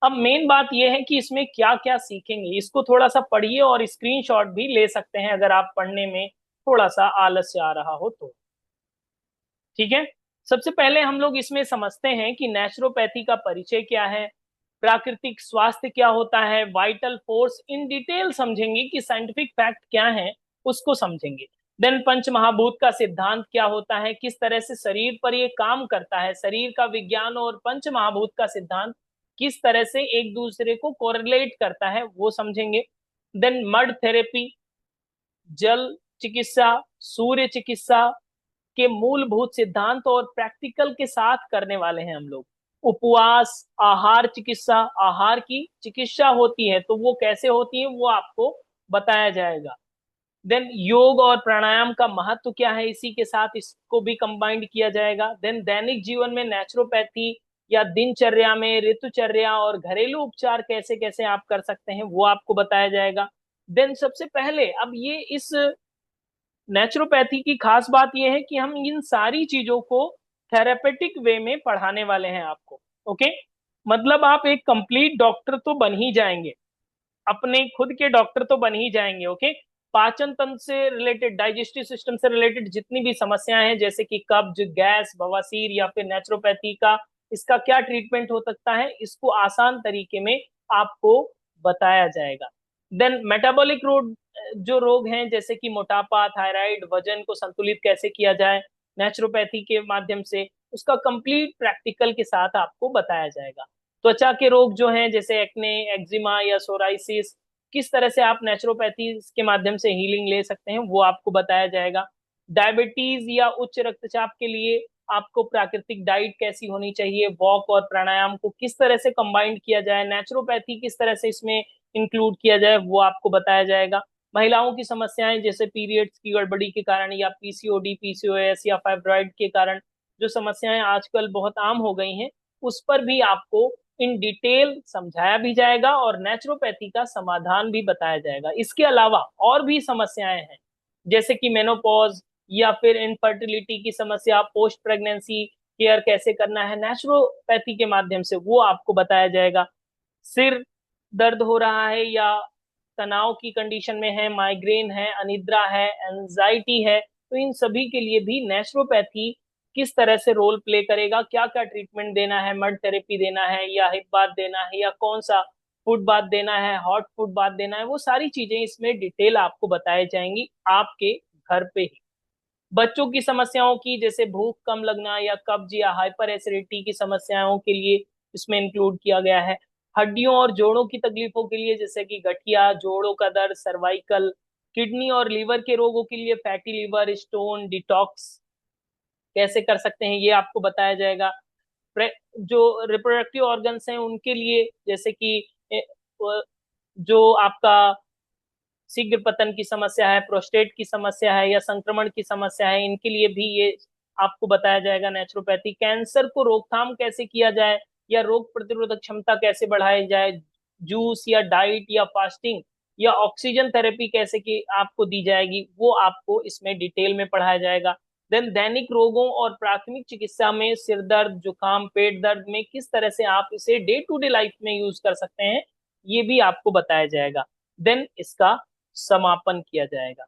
अब मेन बात यह है कि इसमें क्या क्या सीखेंगे, इसको थोड़ा सा पढ़िए और स्क्रीनशॉट भी ले सकते हैं अगर आप पढ़ने में थोड़ा सा आलस्य आ रहा हो तो। ठीक है। सबसे पहले हम लोग इसमें समझते हैं कि नेचुरोपैथी का परिचय क्या है, प्राकृतिक स्वास्थ्य क्या होता है, वाइटल फोर्स इन डिटेल समझेंगे कि साइंटिफिक फैक्ट क्या है उसको समझेंगे। देन पंच महाभूत का सिद्धांत क्या होता है, किस तरह से शरीर पर ये काम करता है, शरीर का विज्ञान और पंच महाभूत का सिद्धांत किस तरह से एक दूसरे को कोरिलेट करता है वो समझेंगे। देन मड थेरेपी, जल चिकित्सा, सूर्य चिकित्सा के मूलभूत सिद्धांत और प्रैक्टिकल के साथ करने वाले हैं हम लोग। उपवास, आहार चिकित्सा, आहार की चिकित्सा होती है तो वो कैसे होती है वो आपको बताया जाएगा। देन योग और प्राणायाम का महत्व क्या है, इसी के साथ इसको भी कंबाइंड किया जाएगा। देन दैनिक जीवन में नेचुरोपैथी या दिनचर्या में ऋतुचर्या और घरेलू उपचार कैसे कैसे आप कर सकते हैं वो आपको बताया जाएगा। देन सबसे पहले अब ये इस नेचुरोपैथी की खास बात यह है कि हम इन सारी चीजों को थेरेपेटिक वे में पढ़ाने वाले हैं आपको। ओके। मतलब आप एक कंप्लीट डॉक्टर तो बन ही जाएंगे, अपने खुद के डॉक्टर तो बन ही जाएंगे। ओके। पाचन तंत्र से रिलेटेड, डाइजेस्टिव सिस्टम से रिलेटेड जितनी भी समस्याएं हैं जैसे कि कब्ज, गैस, बवासीर या फिर नेचुरोपैथी का इसका क्या ट्रीटमेंट हो सकता है, इसको आसान तरीके में आपको बताया जाएगा। देन मेटाबॉलिक रोग, जो रोग हैं जैसे कि मोटापा, थायराइड, वजन को संतुलित कैसे किया जाए नेचुरोपैथी के माध्यम से, उसका कंप्लीट प्रैक्टिकल के साथ आपको बताया जाएगा। त्वचा के रोग जो हैं जैसे एक्ने, एक्जिमा या सोराइसिस, किस तरह से आप नेचुरोपैथी के माध्यम से हीलिंग ले सकते हैं वो आपको बताया जाएगा। डायबिटीज या उच्च रक्तचाप के लिए आपको प्राकृतिक डाइट कैसी होनी चाहिए, वॉक और प्राणायाम को किस तरह से कंबाइंड किया जाए, नेचुरोपैथी किस तरह से इसमें इंक्लूड किया जाए वो आपको बताया जाएगा। महिलाओं की समस्याएं जैसे पीरियड्स की गड़बड़ी के कारण या पीसीओडी, पीसीओएस या फाइब्रॉइड के कारण जो समस्याएं आजकल बहुत आम हो गई हैं उस पर भी आपको इन डिटेल समझाया भी जाएगा और नेचुरोपैथी का समाधान भी बताया जाएगा। इसके अलावा और भी समस्याएं हैं जैसे कि मेनोपॉज या फिर इनफर्टिलिटी की समस्या, पोस्ट प्रेगनेंसी केयर कैसे करना है नेचुरोपैथी के माध्यम से वो आपको बताया जाएगा। सिर दर्द हो रहा है या तनाव की कंडीशन में है, माइग्रेन है, अनिद्रा है, एंजाइटी है, तो इन सभी के लिए भी नेचुरोपैथी किस तरह से रोल प्ले करेगा, क्या क्या ट्रीटमेंट देना है, मड थेरेपी देना है या हिप बाथ देना है या कौन सा फूड बाथ देना है, हॉट फूड बाथ देना है, वो सारी चीजें इसमें डिटेल आपको बताई जाएंगी आपके घर पे ही। बच्चों की समस्याओं की जैसे भूख कम लगना या कब्ज या हाइपर एसिडिटी की समस्याओं के लिए इसमें इंक्लूड किया गया है। हड्डियों और जोड़ों की तकलीफों के लिए जैसे कि गठिया, जोड़ों का दर्द, सर्वाइकल, किडनी और लीवर के रोगों के लिए फैटी लीवर, स्टोन डिटॉक्स कैसे कर सकते हैं ये आपको बताया जाएगा। जो रिप्रोडक्टिव ऑर्गन्स हैं उनके लिए जैसे कि जो आपका शीघ्र पतन की समस्या है, प्रोस्टेट की समस्या है या संक्रमण की समस्या है, इनके लिए भी ये आपको बताया जाएगा नेचुरोपैथी। कैंसर को रोकथाम कैसे किया जाए, या रोग प्रतिरोधक क्षमता कैसे बढ़ाई जाए, जूस या डाइट या फास्टिंग या ऑक्सीजन थेरेपी कैसे की आपको दी जाएगी, वो आपको इसमें डिटेल में पढ़ाया जाएगा। देन दैनिक रोगों और प्राथमिक चिकित्सा में सिर दर्द, जुकाम, पेट दर्द में किस तरह से आप इसे डे टू डे लाइफ में यूज कर सकते हैं, ये भी आपको बताया जाएगा। देन इसका समापन किया जाएगा।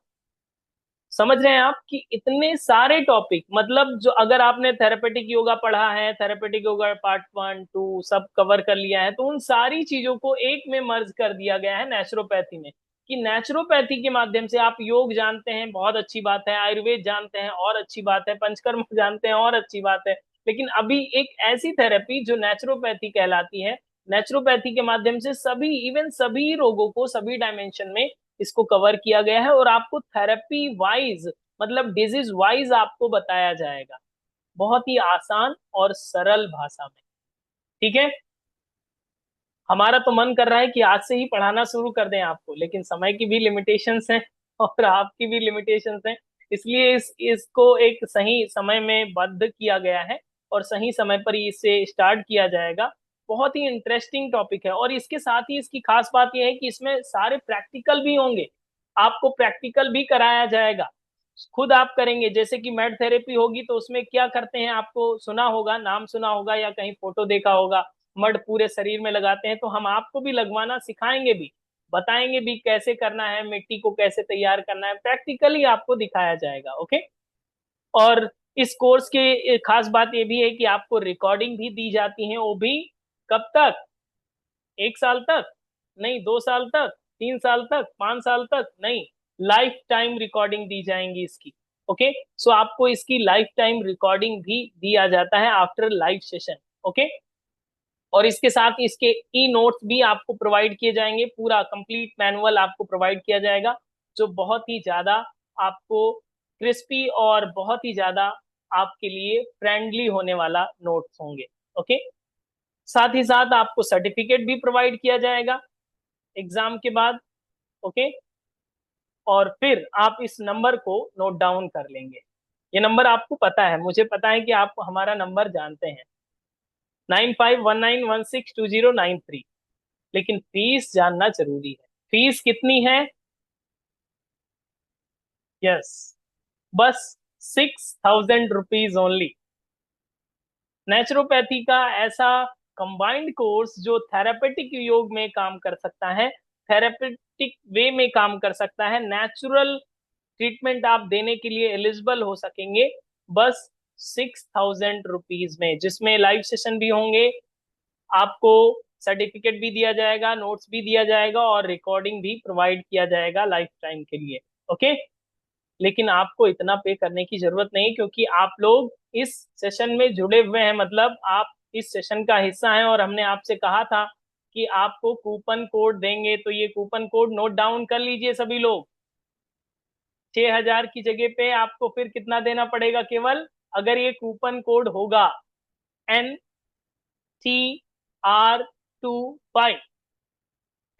समझ रहे हैं आप कि इतने सारे टॉपिक, मतलब जो अगर आपने थेरेपेटिक योगा पढ़ा है, थेरेपेटिक योगा पार्ट 1 2 सब कवर कर लिया है, तो उन सारी चीजों को एक में मर्ज कर दिया गया है नेचुरोपैथी में। कि नेचुरोपैथी के माध्यम से आप योग जानते हैं, बहुत अच्छी बात है, आयुर्वेद जानते हैं और अच्छी बात है, पंचकर्म जानते हैं और अच्छी बात है, लेकिन अभी एक ऐसी थेरेपी जो नेचुरोपैथी कहलाती है, नेचुरोपैथी के माध्यम से सभी, इवन सभी रोगों को सभी डायमेंशन में इसको कवर किया गया है और आपको थेरेपी वाइज, मतलब डिजीज वाइज आपको बताया जाएगा, बहुत ही आसान और सरल भाषा में। ठीक है, हमारा तो मन कर रहा है कि आज से ही पढ़ाना शुरू कर दें आपको, लेकिन समय की भी लिमिटेशंस हैं और आपकी भी लिमिटेशंस हैं, इसलिए इसको एक सही समय में बद्ध किया गया है और सही समय पर इसे स्टार्ट किया जाएगा। बहुत ही इंटरेस्टिंग टॉपिक है और इसके साथ ही इसकी खास बात यह है कि इसमें सारे प्रैक्टिकल भी होंगे, आपको प्रैक्टिकल भी कराया जाएगा, खुद आप करेंगे। जैसे कि मेड थेरेपी होगी तो उसमें क्या करते हैं, आपको सुना होगा, नाम सुना होगा या कहीं फोटो देखा होगा, मड पूरे शरीर में लगाते हैं, तो हम आपको भी लगवाना सिखाएंगे भी, बताएंगे भी कैसे करना है, मिट्टी को कैसे तैयार करना है, प्रैक्टिकली आपको दिखाया जाएगा। ओके, और इस कोर्स के खास बात ये भी है कि आपको रिकॉर्डिंग भी दी जाती है, वो भी कब तक, 1 साल तक नहीं, 2 साल तक, 3 साल तक, 5 साल तक नहीं, लाइफ टाइम रिकॉर्डिंग दी जाएंगी इसकी। ओके, सो आपको इसकी लाइफ टाइम रिकॉर्डिंग भी दिया जाता है आफ्टर लाइव सेशन। ओके, और इसके साथ इसके ई नोट्स भी आपको प्रोवाइड किए जाएंगे, पूरा कंप्लीट मैनुअल आपको प्रोवाइड किया जाएगा, जो बहुत ही ज्यादा आपको क्रिस्पी और बहुत ही ज्यादा आपके लिए फ्रेंडली होने वाला नोट्स होंगे। ओके, साथ ही साथ आपको सर्टिफिकेट भी प्रोवाइड किया जाएगा एग्जाम के बाद। ओके, और फिर आप इस नंबर को नोट डाउन कर लेंगे, ये नंबर आपको पता है, मुझे पता है कि आप हमारा नंबर जानते हैं, 9519162093। लेकिन फीस जानना जरूरी है, फीस कितनी है? यस, बस 6000 रुपीज ओनली। नेचुरोपैथी का ऐसा कंबाइंड कोर्स जो थेरापेटिक योग में काम कर सकता है, थेरापेटिक वे में काम कर सकता है, नेचुरल ट्रीटमेंट आप देने के लिए एलिजिबल हो सकेंगे, बस 6000 रुपीज में, जिसमें लाइव सेशन भी होंगे, आपको सर्टिफिकेट भी दिया जाएगा, नोट्स भी दिया जाएगा और रिकॉर्डिंग भी प्रोवाइड किया जाएगा लाइफ टाइम के लिए। ओके, लेकिन आपको इतना पे करने की जरूरत नहीं, क्योंकि आप लोग इस सेशन में जुड़े हुए हैं, मतलब आप इस सेशन का हिस्सा हैं और हमने आपसे कहा था कि आपको कूपन कोड देंगे, तो ये कूपन कोड नोट डाउन कर लीजिए सभी लोग। 6000 की जगह पे आपको फिर कितना देना पड़ेगा, केवल अगर ये कूपन कोड होगा NTR25,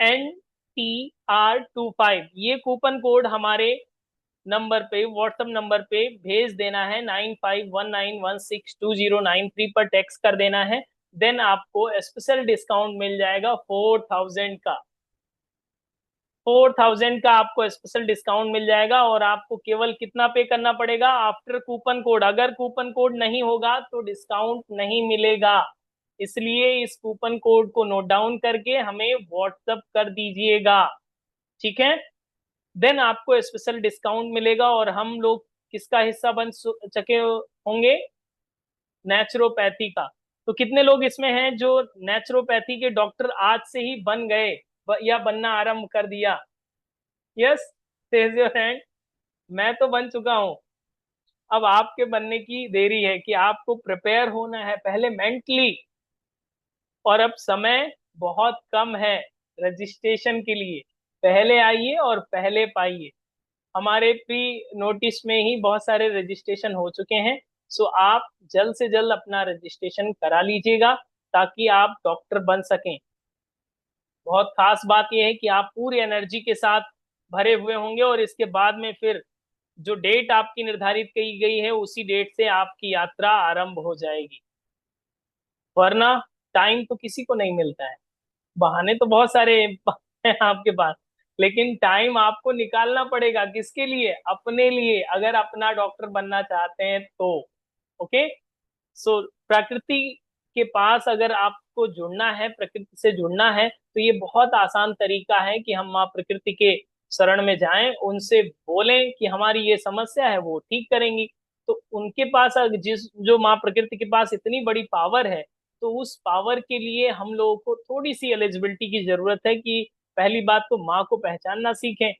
NTR25, ये कूपन कोड हमारे नंबर पे, व्हाट्सएप नंबर पे भेज देना है, 9519162093 पर टेक्स्ट कर देना है। देन आपको स्पेशल डिस्काउंट मिल जाएगा 4000 का, 4000 का आपको स्पेशल डिस्काउंट मिल जाएगा। और आपको केवल कितना पे करना पड़ेगा आफ्टर कूपन कोड, अगर कूपन कोड नहीं होगा तो डिस्काउंट नहीं मिलेगा, इसलिए इस कूपन कोड को नोट डाउन करके हमें व्हाट्सएप कर दीजिएगा। ठीक है, देन आपको स्पेशल डिस्काउंट मिलेगा और हम लोग किसका हिस्सा बन सके होंगे, नेचुरोपैथी का। तो कितने लोग इसमें हैं जो नेचुरोपैथी के डॉक्टर आज से ही बन गए या बनना आरंभ कर दिया? Yes, raise your hand. मैं तो बन चुका हूं, अब आपके बनने की देरी है कि आपको प्रिपेयर होना है पहले मेंटली, और अब समय बहुत कम है रजिस्ट्रेशन के लिए, पहले आइए और पहले पाइए। हमारे प्री नोटिस में ही बहुत सारे रजिस्ट्रेशन हो चुके हैं, सो आप जल्द से जल्द अपना रजिस्ट्रेशन करा लीजिएगा ताकि आप डॉक्टर बन सकें। बहुत खास बात यह है कि आप पूरी एनर्जी के साथ भरे हुए होंगे और इसके बाद में फिर जो डेट आपकी निर्धारित की गई है उसी डेट से आपकी यात्रा आरंभ हो जाएगी, वरना टाइम तो किसी को नहीं मिलता है। बहाने तो बहुत सारे हैं आपके पास, लेकिन टाइम आपको निकालना पड़ेगा। किसके लिए? अपने लिए, अगर अपना डॉक्टर बनना चाहते हैं तो। ओके। सो प्रकृति के पास अगर आपको जुड़ना है, प्रकृति से जुड़ना है, तो ये बहुत आसान तरीका है कि हम माँ प्रकृति के शरण में जाएं, उनसे बोलें कि हमारी ये समस्या है, वो ठीक करेंगी। तो उनके पास जिस जो माँ प्रकृति के पास इतनी बड़ी पावर है, तो उस पावर के लिए हम लोगों को थोड़ी सी एलिजिबिलिटी की जरूरत है कि पहली बात तो माँ को पहचानना सीखें।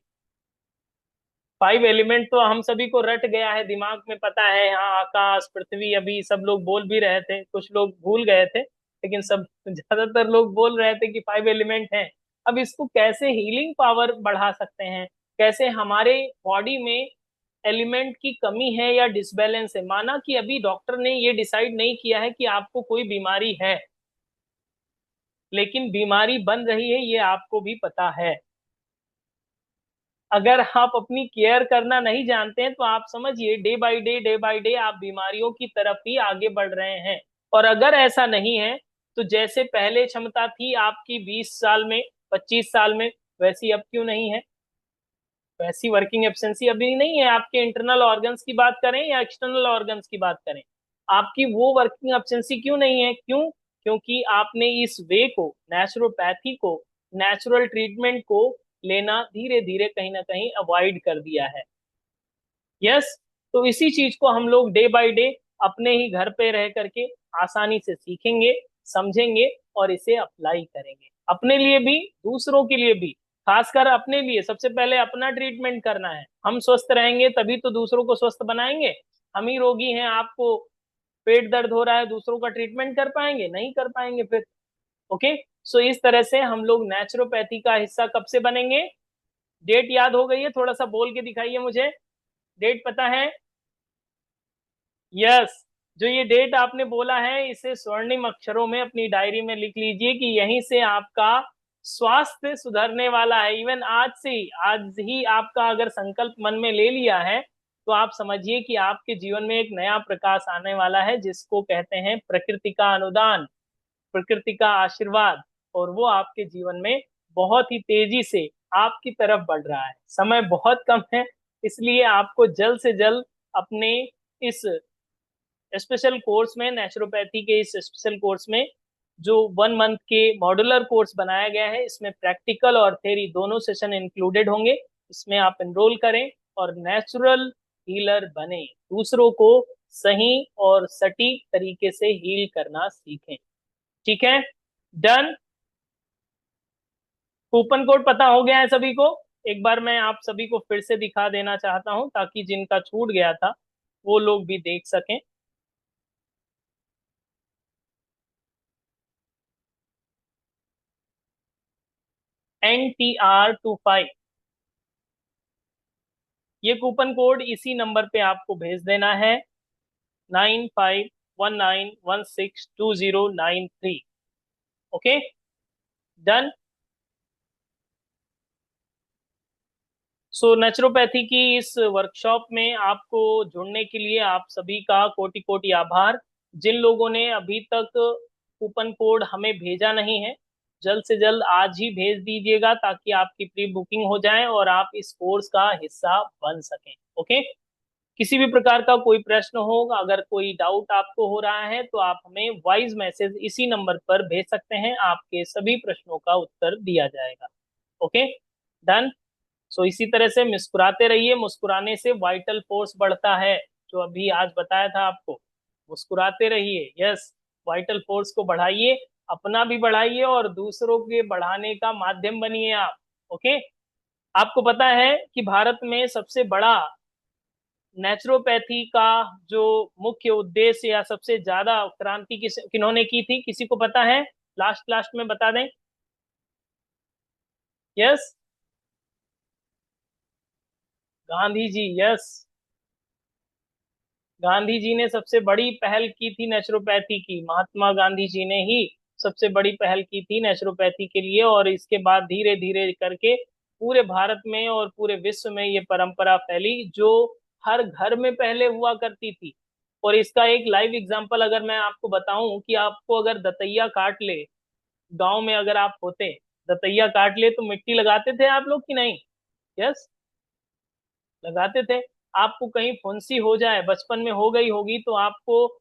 5 एलिमेंट तो हम सभी को रट गया है, दिमाग में पता है। हाँ, आकाश, पृथ्वी, अभी सब लोग बोल भी रहे थे, कुछ लोग भूल गए थे, लेकिन सब ज्यादातर लोग बोल रहे थे कि 5 एलिमेंट हैं। अब इसको कैसे हीलिंग पावर बढ़ा सकते हैं, कैसे हमारे बॉडी में एलिमेंट की कमी है या डिसबैलेंस है। माना कि अभी डॉक्टर ने ये डिसाइड नहीं किया है कि आपको कोई बीमारी है, लेकिन बीमारी बन रही है ये आपको भी पता है। अगर आप अपनी केयर करना नहीं जानते हैं तो आप समझिए डे बाय डे आप बीमारियों की तरफ ही आगे बढ़ रहे हैं। और अगर ऐसा नहीं है, तो जैसे पहले क्षमता थी आपकी 20 साल में, 25 साल में, वैसी अब क्यों नहीं है? वैसी वर्किंग एफिशिएंसी अभी नहीं है। आपके इंटरनल ऑर्गन्स की बात करें या एक्सटर्नल ऑर्गन्स की बात करें, आपकी वो वर्किंग एफिशिएंसी क्यों नहीं है? क्यों? क्योंकि आपने इस वे को, नेचुरोपैथी को, नेचुरल ट्रीटमेंट को लेना धीरे धीरे कहीं ना कहीं अवॉइड कर दिया है। यस। तो इसी चीज को हम लोग डे बाय डे अपने ही घर पे रह करके आसानी से सीखेंगे, समझेंगे और इसे अप्लाई करेंगे, अपने लिए भी, दूसरों के लिए भी। खासकर अपने लिए सबसे पहले अपना ट्रीटमेंट करना है। हम स्वस्थ रहेंगे तभी तो दूसरों को स्वस्थ बनाएंगे। हम ही रोगी हैं, आपको पेट दर्द हो रहा है, दूसरों का ट्रीटमेंट कर पाएंगे? नहीं कर पाएंगे फिर। ओके। सो इस तरह से हम लोग नेचुरोपैथी का हिस्सा कब से बनेंगे? डेट याद हो गई है? थोड़ा सा बोल के दिखाइए मुझे, डेट पता है? यस। जो ये डेट आपने बोला है, इसे स्वर्णिम अक्षरों में अपनी डायरी में लिख लीजिए कि यहीं से आपका स्वास्थ्य सुधरने वाला है। इवन आज से ही, आज ही आपका अगर संकल्प मन में ले लिया है, तो आप समझिए कि आपके जीवन में एक नया प्रकाश आने वाला है, जिसको कहते हैं प्रकृति का अनुदान, प्रकृति का आशीर्वाद। और वो आपके जीवन में बहुत ही तेजी से आपकी तरफ बढ़ रहा है। समय बहुत कम है, इसलिए आपको जल्द से जल्द अपने इस स्पेशल कोर्स में, नेचुरोपैथी के इस स्पेशल कोर्स में, जो 1 मंथ के मॉड्यूलर कोर्स बनाया गया है, इसमें प्रैक्टिकल और थ्योरी दोनों सेशन इंक्लूडेड होंगे। इसमें आप एनरोल करें और नेचुरल हीलर बने, दूसरों को सही और सटीक तरीके से हील करना सीखें। ठीक है, डन। कूपन कोड पता हो गया है सभी को? एक बार मैं आप सभी को फिर से दिखा देना चाहता हूं, ताकि जिनका छूट गया था वो लोग भी देख सकें। NTR25, ये कूपन कोड इसी नंबर पे आपको भेज देना है, 9519162093। Okay, done. सो नेचुरोपैथी की इस वर्कशॉप में आपको जुड़ने के लिए आप सभी का कोटि कोटि आभार। जिन लोगों ने अभी तक कूपन कोड हमें भेजा नहीं है, जल्द से जल्द आज ही भेज दीजिएगा, ताकि आपकी प्री बुकिंग हो जाए और आप इस कोर्स का हिस्सा बन सकें। ओके। किसी भी प्रकार का कोई प्रश्न हो, अगर कोई डाउट आपको हो रहा है, तो आप हमें वॉइस मैसेज इसी नंबर पर भेज सकते हैं, आपके सभी प्रश्नों का उत्तर दिया जाएगा। Okay, done. सो इसी तरह से मुस्कुराते रहिए, मुस्कुराने से वाइटल फोर्स बढ़ता है, जो अभी आज बताया था आपको। मुस्कुराते रहिए, यस, वाइटल फोर्स को बढ़ाइए, अपना भी बढ़ाइए और दूसरों के बढ़ाने का माध्यम बनिए आप। ओके। आपको पता है कि भारत में सबसे बड़ा नेचुरोपैथी का जो मुख्य उद्देश्य या सबसे ज्यादा क्रांति किन्होंने की थी? किसी को पता है? लास्ट लास्ट में बता दें। यस, गांधी जी। यस, गांधी जी ने सबसे बड़ी पहल की थी नेचुरोपैथी की, महात्मा गांधी जी ने ही सबसे बड़ी पहल की थी नेचुरोपैथी के लिए। और इसके बाद धीरे धीरे करके पूरे भारत में और पूरे विश्व में ये परंपरा फैली, जो हर घर में पहले हुआ करती थी, और इसका एक लाइव एग्जांपल अगर मैं आपको बताऊं कि आपको अगर दतैया काट ले, गांव में अगर आप होते, दतैया काट ले तो मिट्टी लगाते थे आप लोग कि नहीं? यस, लगाते थे। आपको कहीं फुंसी हो जाए, बचपन में हो गई होगी, तो आपको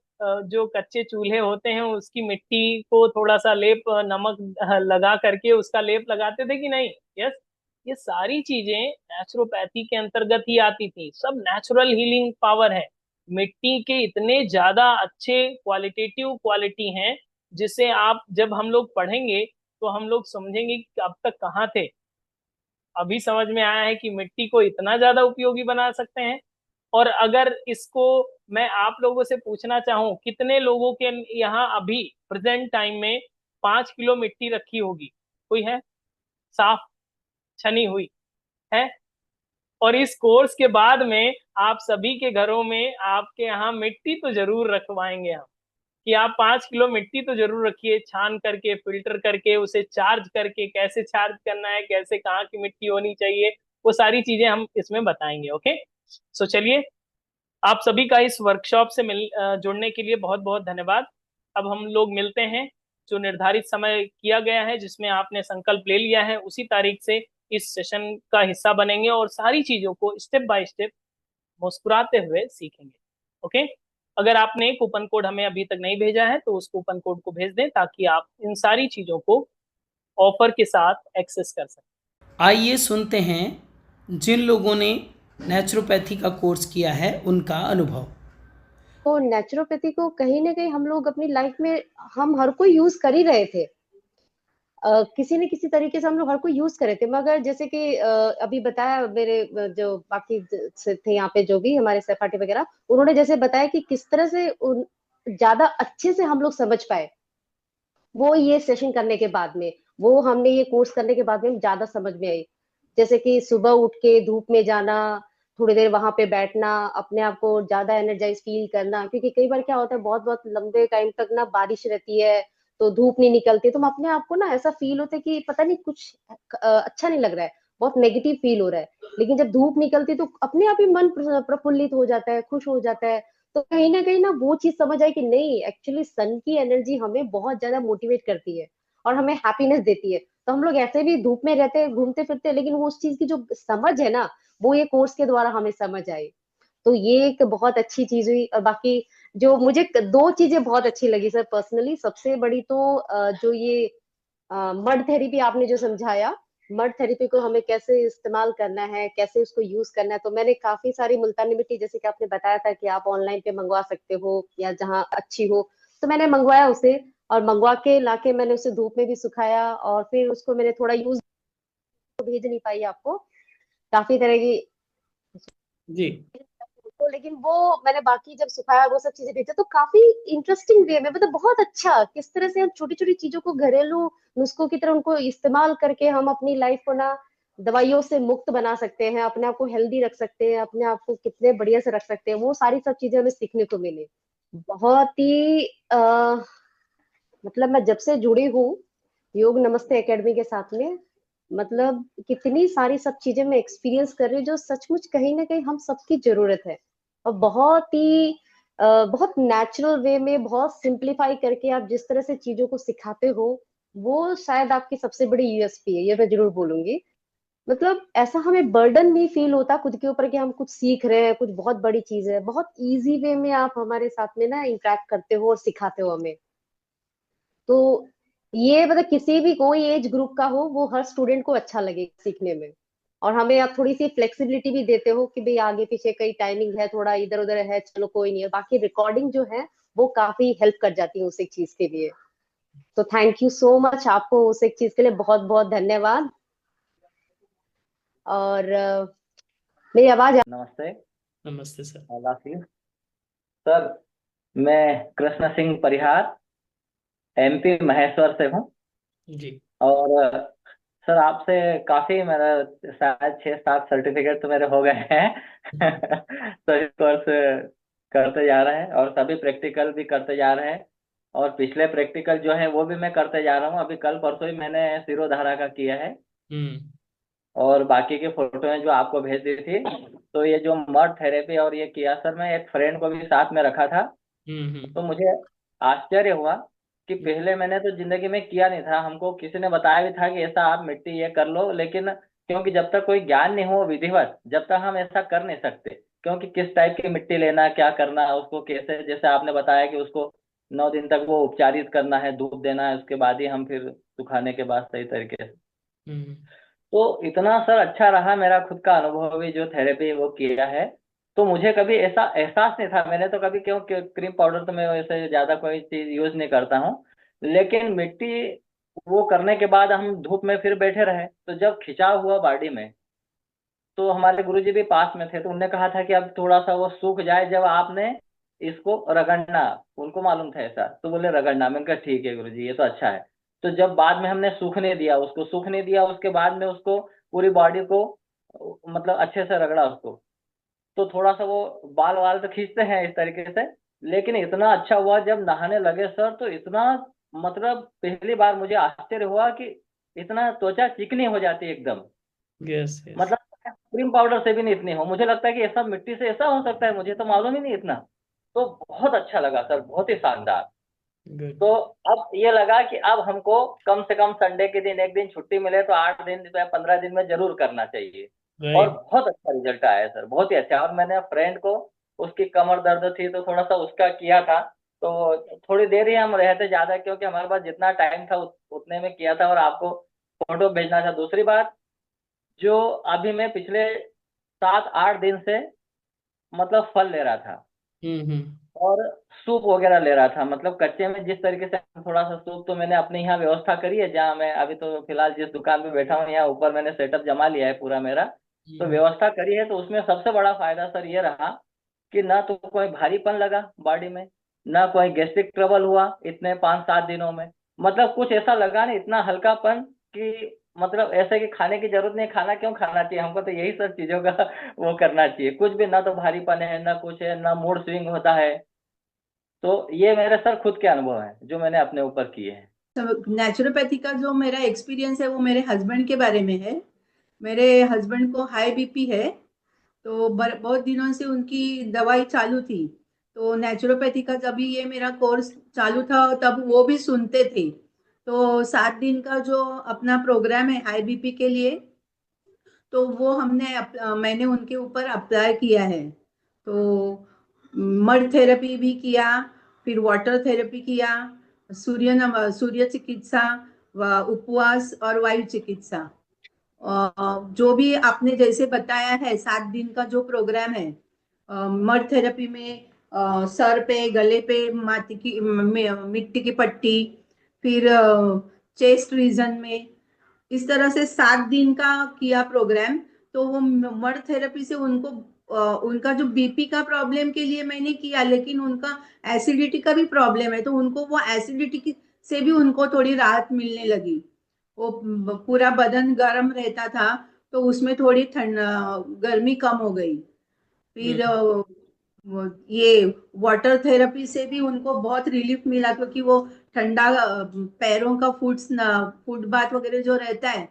जो कच्चे चूल्हे होते हैं उसकी मिट्टी को थोड़ा सा लेप, नमक लगा करके उसका लेप लगाते थे कि नहीं? यस। ये सारी चीजें नेचुरोपैथी के अंतर्गत ही आती थी, सब नेचुरल हीलिंग पावर है। मिट्टी के इतने ज्यादा अच्छे क्वालिटेटिव क्वालिटी हैं, जिसे आप जब हम लोग पढ़ेंगे तो हम लोग समझेंगे कि अब तक कहाँ थे। अभी समझ में आया है कि मिट्टी को इतना ज्यादा उपयोगी बना सकते हैं। और अगर इसको मैं आप लोगों से पूछना चाहूं, कितने लोगों के यहाँ अभी प्रेजेंट टाइम में 5 किलो मिट्टी रखी होगी? कोई है? साफ छनी हुई है? और इस कोर्स के बाद में आप सभी के घरों में, आपके यहाँ मिट्टी तो जरूर रखवाएंगे हम, कि आप 5 किलो मिट्टी तो जरूर रखिए, छान करके, फिल्टर करके, उसे चार्ज करके, कैसे चार्ज करना है, कैसे कहाँ की मिट्टी होनी चाहिए, वो सारी चीजें हम इसमें बताएंगे। ओके, सो चलिए, आप सभी का इस वर्कशॉप से जुड़ने के लिए बहुत बहुत धन्यवाद। अब हम लोग मिलते हैं, जो निर्धारित समय किया गया है, जिसमें आपने संकल्प ले लिया है, उसी तारीख से इस सेशन का हिस्सा बनेंगे और सारी चीजों को स्टेप बाय स्टेप मुस्कुराते हुए सीखेंगे। ओके, अगर आपने कूपन कोड हमें अभी तक नहीं भेजा है तो उस कूपन कोड को भेज दें, ताकि आप इन सारी चीजों को ऑफर के साथ एक्सेस कर सकें। आइए सुनते हैं जिन लोगों ने नेचुरोपैथी का कोर्स किया है उनका अनुभव। तो नेचुरोपैथी को कहीं ना कहीं हम लोग अपनी लाइफ में हम हर कोई यूज कर ही रहे थे। किसी न किसी तरीके से हम लोग हर कोई यूज कर रहे थे, मगर जैसे कि अभी बताया मेरे जो बाकी से थे यहाँ पे जो भी हमारे सहपाठी वगैरह, उन्होंने जैसे बताया कि किस तरह से ज्यादा अच्छे से हम लोग समझ पाए, वो ये सेशन करने के बाद में, वो हमने ये कोर्स करने के बाद में ज्यादा समझ में आई। जैसे कि सुबह उठ के धूप में जाना, थोड़ी देर वहां पे बैठना, अपने आप को ज्यादा एनर्जाइज फील करना, क्योंकि कई बार क्या होता है, बहुत बहुत लंबे टाइम तक ना बारिश रहती है, तो धूप नहीं निकलती, तो हम अपने आप को ना ऐसा फील होता है कि पता नहीं कुछ अच्छा नहीं लग रहा है, बहुत नेगेटिव फील हो रहा है। लेकिन जब धूप निकलती तो अपने आप ही मन प्रफुल्लित हो जाता है, खुश हो जाता है। तो कहीं ना वो चीज समझ आई कि नहीं, एक्चुअली सन की एनर्जी हमें बहुत ज्यादा मोटिवेट करती है और हमें हैप्पीनेस देती है। तो हम लोग ऐसे भी धूप में रहते हैं, घूमते फिरते हैं, लेकिन वो उस चीज की जो समझ है ना, वो ये कोर्स के द्वारा हमें समझ आई। तो ये एक बहुत अच्छी चीज हुई। और बाकी जो मुझे दो चीजें बहुत अच्छी लगी सर पर्सनली, सबसे बड़ी तो जो ये मड थेरेपी आपने जो समझाया, मड थेरेपी को हमें कैसे इस्तेमाल करना है, कैसे उसको यूज करना है, तो मैंने काफी सारी मुल्तानी मिट्टी, जैसे कि आपने बताया था कि आप ऑनलाइन पे मंगवा सकते हो या जहाँ अच्छी हो, तो मैंने मंगवाया उसे, और मंगवा के लाके मैंने उसे धूप में भी सुखाया, और फिर उसको मैंने थोड़ा यूज, भेज नहीं पाई आपको, काफी तरह की, जी। तो लेकिन वो मैंने बाकी जब सुखाया वो सब चीजें भेजा, तो काफी इंटरेस्टिंग वे में, मतलब बहुत अच्छा, किस तरह से हम छोटी छोटी चीजों को घरेलू नुस्खों की तरह उनको इस्तेमाल करके हम अपनी लाइफ को ना दवाइयों से मुक्त बना सकते हैं, अपने आप को हेल्दी रख सकते हैं, अपने आप को कितने बढ़िया से रख सकते हैं, वो सारी सब चीजें हमें सीखने को मिली। बहुत ही मतलब मैं जब से जुड़ी हूँ योग नमस्ते एकेडमी के साथ में, मतलब कितनी सारी सब चीजें मैं एक्सपीरियंस कर रही हूँ, जो सचमुच कहीं ना कहीं हम सबकी जरूरत है। और बहुत ही बहुत नेचुरल वे में, बहुत सिंप्लीफाई करके आप जिस तरह से चीजों को सिखाते हो, वो शायद आपकी सबसे बड़ी यूएसपी है, ये मैं जरूर बोलूंगी। मतलब ऐसा हमें बर्डन नहीं फील होता खुद के ऊपर कि हम कुछ सीख रहे हैं, कुछ बहुत बड़ी चीज है, बहुत इजी वे में आप हमारे साथ में ना इंटरेक्ट करते हो और सिखाते हो हमें। तो ये मतलब किसी भी कोई एज ग्रुप का हो, वो हर स्टूडेंट को अच्छा लगेगा सीखने में। और हमें आप थोड़ी सी फ्लेक्सिबिलिटी भी देते हो कि भाई आगे पीछे कई टाइमिंग है, थोड़ा इधर उधर है, चलो कोई नहीं है, बाकी रिकॉर्डिंग जो है वो काफी हेल्प कर जाती है उस एक चीज के लिए। तो थैंक यू सो मच, आपको उस एक चीज के लिए बहुत बहुत धन्यवाद। और मेरी आवाज नमस्ते। नमस्ते सर। लासिफ सर, मैं कृष्ण सिंह परिहार, एमपी महेश्वर से हूँ। जी। और सर, आपसे काफी मेरा शायद 6-7 सर्टिफिकेट तो मेरे हो गए हैं। तो इस कोर्स करते जा रहे हैं और सभी प्रैक्टिकल भी करते जा रहे हैं। और पिछले प्रैक्टिकल जो है वो भी मैं करते जा रहा हूँ। अभी कल परसों ही मैंने सिरोधारा का किया है। हम्म। और बाकी की फोटोएं जो आपको भेज दी थी। तो ये जो मड थेरेपी और ये किया सर, मैं एक फ्रेंड को भी साथ में रखा था। तो हम्म। मुझे आश्चर्य हुआ कि पहले मैंने तो जिंदगी में किया नहीं था, हमको किसी ने बताया भी था कि ऐसा आप मिट्टी ये कर लो, लेकिन क्योंकि जब तक कोई ज्ञान नहीं हो विधिवत, जब तक हम ऐसा कर नहीं सकते। क्योंकि किस टाइप की मिट्टी लेना, क्या करना है उसको, कैसे, जैसे आपने बताया कि उसको 9 दिन तक वो उपचारित करना है, धूप देना है, उसके बाद ही हम फिर सुखाने के बाद सही तरीके से। हम्म। तो इतना सर अच्छा रहा मेरा खुद का अनुभव भी, जो थेरेपी वो किया है। तो मुझे कभी ऐसा एहसास नहीं था, मैंने तो कभी, क्यों क्रीम पाउडर तो मैं वैसे ज्यादा कोई चीज यूज नहीं करता हूँ, लेकिन मिट्टी वो करने के बाद हम धूप में फिर बैठे रहे, तो जब खिंचाव हुआ बॉडी में, तो हमारे गुरुजी भी पास में थे, तो उनने कहा था कि अब थोड़ा सा वो सूख जाए जब आपने इसको रगड़ना। उनको मालूम था ऐसा, तो बोले रगड़ना। मैंने कहा ठीक है गुरुजी, ये तो अच्छा है। तो जब बाद में हमने सूखने दिया, उसको सूखने दिया, उसके बाद में उसको पूरी बॉडी को मतलब अच्छे से रगड़ा उसको, तो थोड़ा सा वो बाल वाल तो खींचते हैं इस तरीके से, लेकिन इतना अच्छा हुआ जब नहाने लगे सर, तो इतना, मतलब पहली बार मुझे आश्चर्य हुआ कि इतना त्वचा चिकनी हो जाती है एकदम। Yes yes. मतलब क्रीम पाउडर से भी नहीं इतनी हो, मुझे लगता है कि ऐसा मिट्टी से ऐसा हो सकता है, मुझे तो मालूम ही नहीं इतना। तो बहुत अच्छा लगा सर, बहुत ही शानदार। गुड। तो अब ये लगा कि अब हमको कम से कम संडे के दिन एक दिन छुट्टी मिले तो 8 दिन या 15 दिन में जरूर करना चाहिए। और राइट। बहुत अच्छा रिजल्ट आया है सर, बहुत ही अच्छा। और मैंने फ्रेंड को, उसकी कमर दर्द थी तो थोड़ा सा उसका किया था। तो थोड़ी देर ही हम रहे थे ज्यादा, क्योंकि हमारे पास जितना टाइम था उतने में किया था, और आपको फोटो भेजना था। दूसरी बात, जो अभी मैं पिछले 7-8 दिन से मतलब फल ले रहा था, हम्म। और सूप वगैरह ले रहा था, मतलब कच्चे में जिस तरीके से थोड़ा सा सूप, तो मैंने अपने यहाँ व्यवस्था करी है, जहाँ मैं अभी तो फिलहाल जिस दुकान पे बैठा हूँ, यहाँ ऊपर मैंने सेटअप जमा लिया है पूरा मेरा। तो हम्म। व्यवस्था करी है, तो उसमें सबसे बड़ा फायदा सर ये रहा कि ना तो कोई भारीपन लगा बॉडी में, ना कोई गैस्ट्रिक ट्रबल हुआ इतने 5-7 दिनों में। मतलब कुछ ऐसा लगा नहीं, इतना हल्कापन कि मतलब ऐसे कि खाने की जरूरत नहीं, खाना क्यों खाना चाहिए हमको, तो यही सब चीजों का वो करना चाहिए। कुछ भी, ना तो भारीपन है, ना कुछ है, ना मूड स्विंग होता है। तो ये मेरे सर खुद के अनुभव हैं जो मैंने अपने ऊपर किए हैं। तो नेचुरोपैथी का जो मेरा एक्सपीरियंस है वो मेरे हस्बैंड के बारे में है। मेरे हस्बैंड को हाई बीपी है। तो बहुत दिनों से उनकी दवाई चालू थी। तो नेचुरोपैथी का जब भी ये मेरा कोर्स चालू था तब वो भी सुनते थे। तो 7 दिन का जो अपना प्रोग्राम है हाई बीपी के लिए, तो वो मैंने उनके ऊपर अप्लाई किया है। तो मड थेरेपी भी किया, फिर वाटर थेरेपी किया, सूर्य चिकित्सा, उपवास और वायु चिकित्सा। जो भी आपने जैसे बताया है 7 दिन का जो प्रोग्राम है, मड थेरेपी में सर पे, गले पे मिट्टी की पट्टी, फिर चेस्ट रीजन में, इस तरह से 7 दिन का किया प्रोग्राम। तो वो मड थेरेपी से उनको उनका जो बीपी का प्रॉब्लम के लिए मैंने किया, लेकिन उनका एसिडिटी का भी प्रॉब्लम है, तो उनको वो एसिडिटी से भी उनको थोड़ी राहत मिलने लगी। वो पूरा बदन गर्म रहता था, तो उसमें थोड़ी ठंड गर्मी कम हो गई। फिर ये वाटर थेरेपी से भी उनको बहुत रिलीफ मिला, क्योंकि वो ठंडा पैरों का फुट बाथ वगैरह जो रहता है,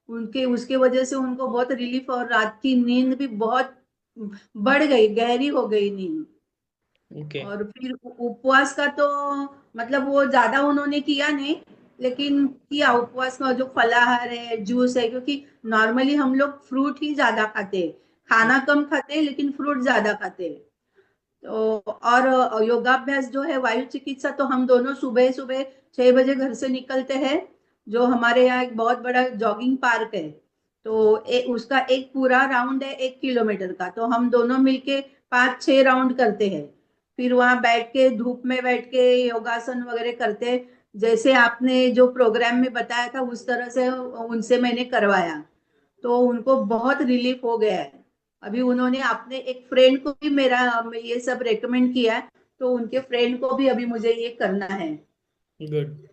उनके उसके वजह से उनको बहुत रिलीफ, और रात की नींद भी बहुत बढ़ गई, गहरी हो गई नींद। ओके। और फिर उपवास का तो मतलब वो ज्यादा उन्होंने किया नहीं, लेकिन किया उपवास का जो फलाहार है, जूस है, क्योंकि नॉर्मली हम लोग फ्रूट ही ज्यादा खाते हैं, खाना कम खाते हैं लेकिन फ्रूट ज्यादा खाते हैं। तो और योगाभ्यास जो है वायु चिकित्सा, तो हम दोनों सुबह सुबह 6 बजे घर से निकलते हैं। जो हमारे यहाँ एक बहुत बड़ा जॉगिंग पार्क है, तो उसका एक पूरा राउंड है 1 किलोमीटर का, तो हम दोनों मिलके 5-6 राउंड करते हैं। फिर वहां बैठ के धूप में बैठ के योगासन वगैरह करते हैं। जैसे आपने जो प्रोग्राम में बताया था उस तरह से उनसे मैंने करवाया, तो उनको बहुत रिलीफ हो गया है। अभी उन्होंने अपने एक फ्रेंड को भी मेरा ये सब रेकमेंड किया है, तो उनके फ्रेंड को भी अभी मुझे ये करना है। गुड।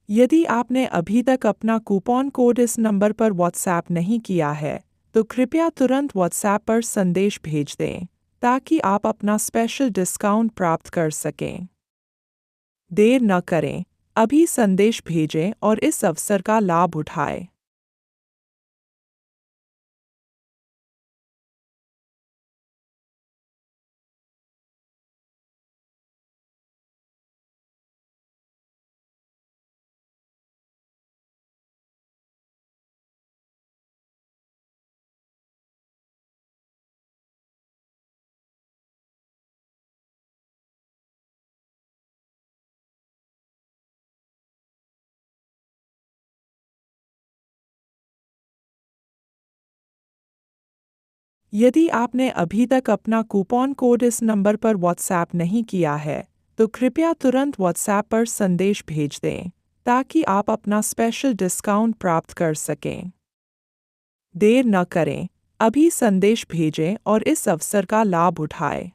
यदि आपने अभी तक अपना कूपन कोड इस नंबर पर व्हाट्सएप नहीं किया है, तो कृपया तुरंत व्हाट्सएप पर संदेश भेज दें ताकि आप अपना स्पेशल डिस्काउंट प्राप्त कर सकें। देर न करें, अभी संदेश भेजें और इस अवसर का लाभ उठाएं। यदि आपने अभी तक अपना कूपन कोड इस नंबर पर व्हाट्सएप नहीं किया है, तो कृपया तुरंत व्हाट्सएप पर संदेश भेज दें ताकि आप अपना स्पेशल डिस्काउंट प्राप्त कर सकें। देर न करें, अभी संदेश भेजें और इस अवसर का लाभ उठाएं।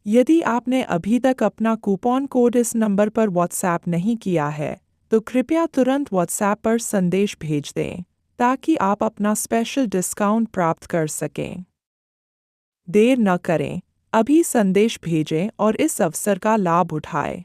यदि आपने अभी तक अपना कूपन कोड इस नंबर पर व्हाट्सएप नहीं किया है, तो कृपया तुरंत व्हाट्सएप पर संदेश भेज दें ताकि आप अपना स्पेशल डिस्काउंट प्राप्त कर सकें। देर न करें, अभी संदेश भेजें और इस अवसर का लाभ उठाएं।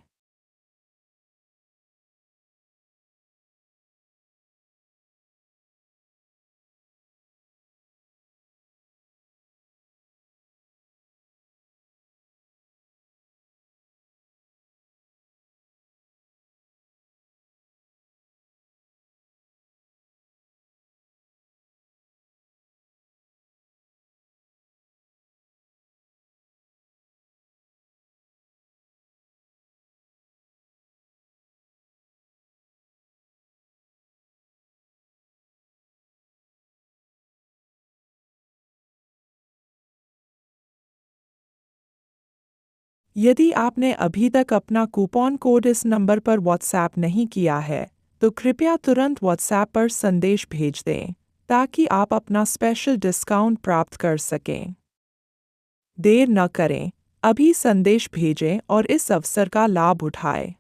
यदि आपने अभी तक अपना कूपन कोड इस नंबर पर व्हाट्सएप नहीं किया है, तो कृपया तुरंत व्हाट्सएप पर संदेश भेज दें ताकि आप अपना स्पेशल डिस्काउंट प्राप्त कर सकें। देर न करें, अभी संदेश भेजें और इस अवसर का लाभ उठाएं।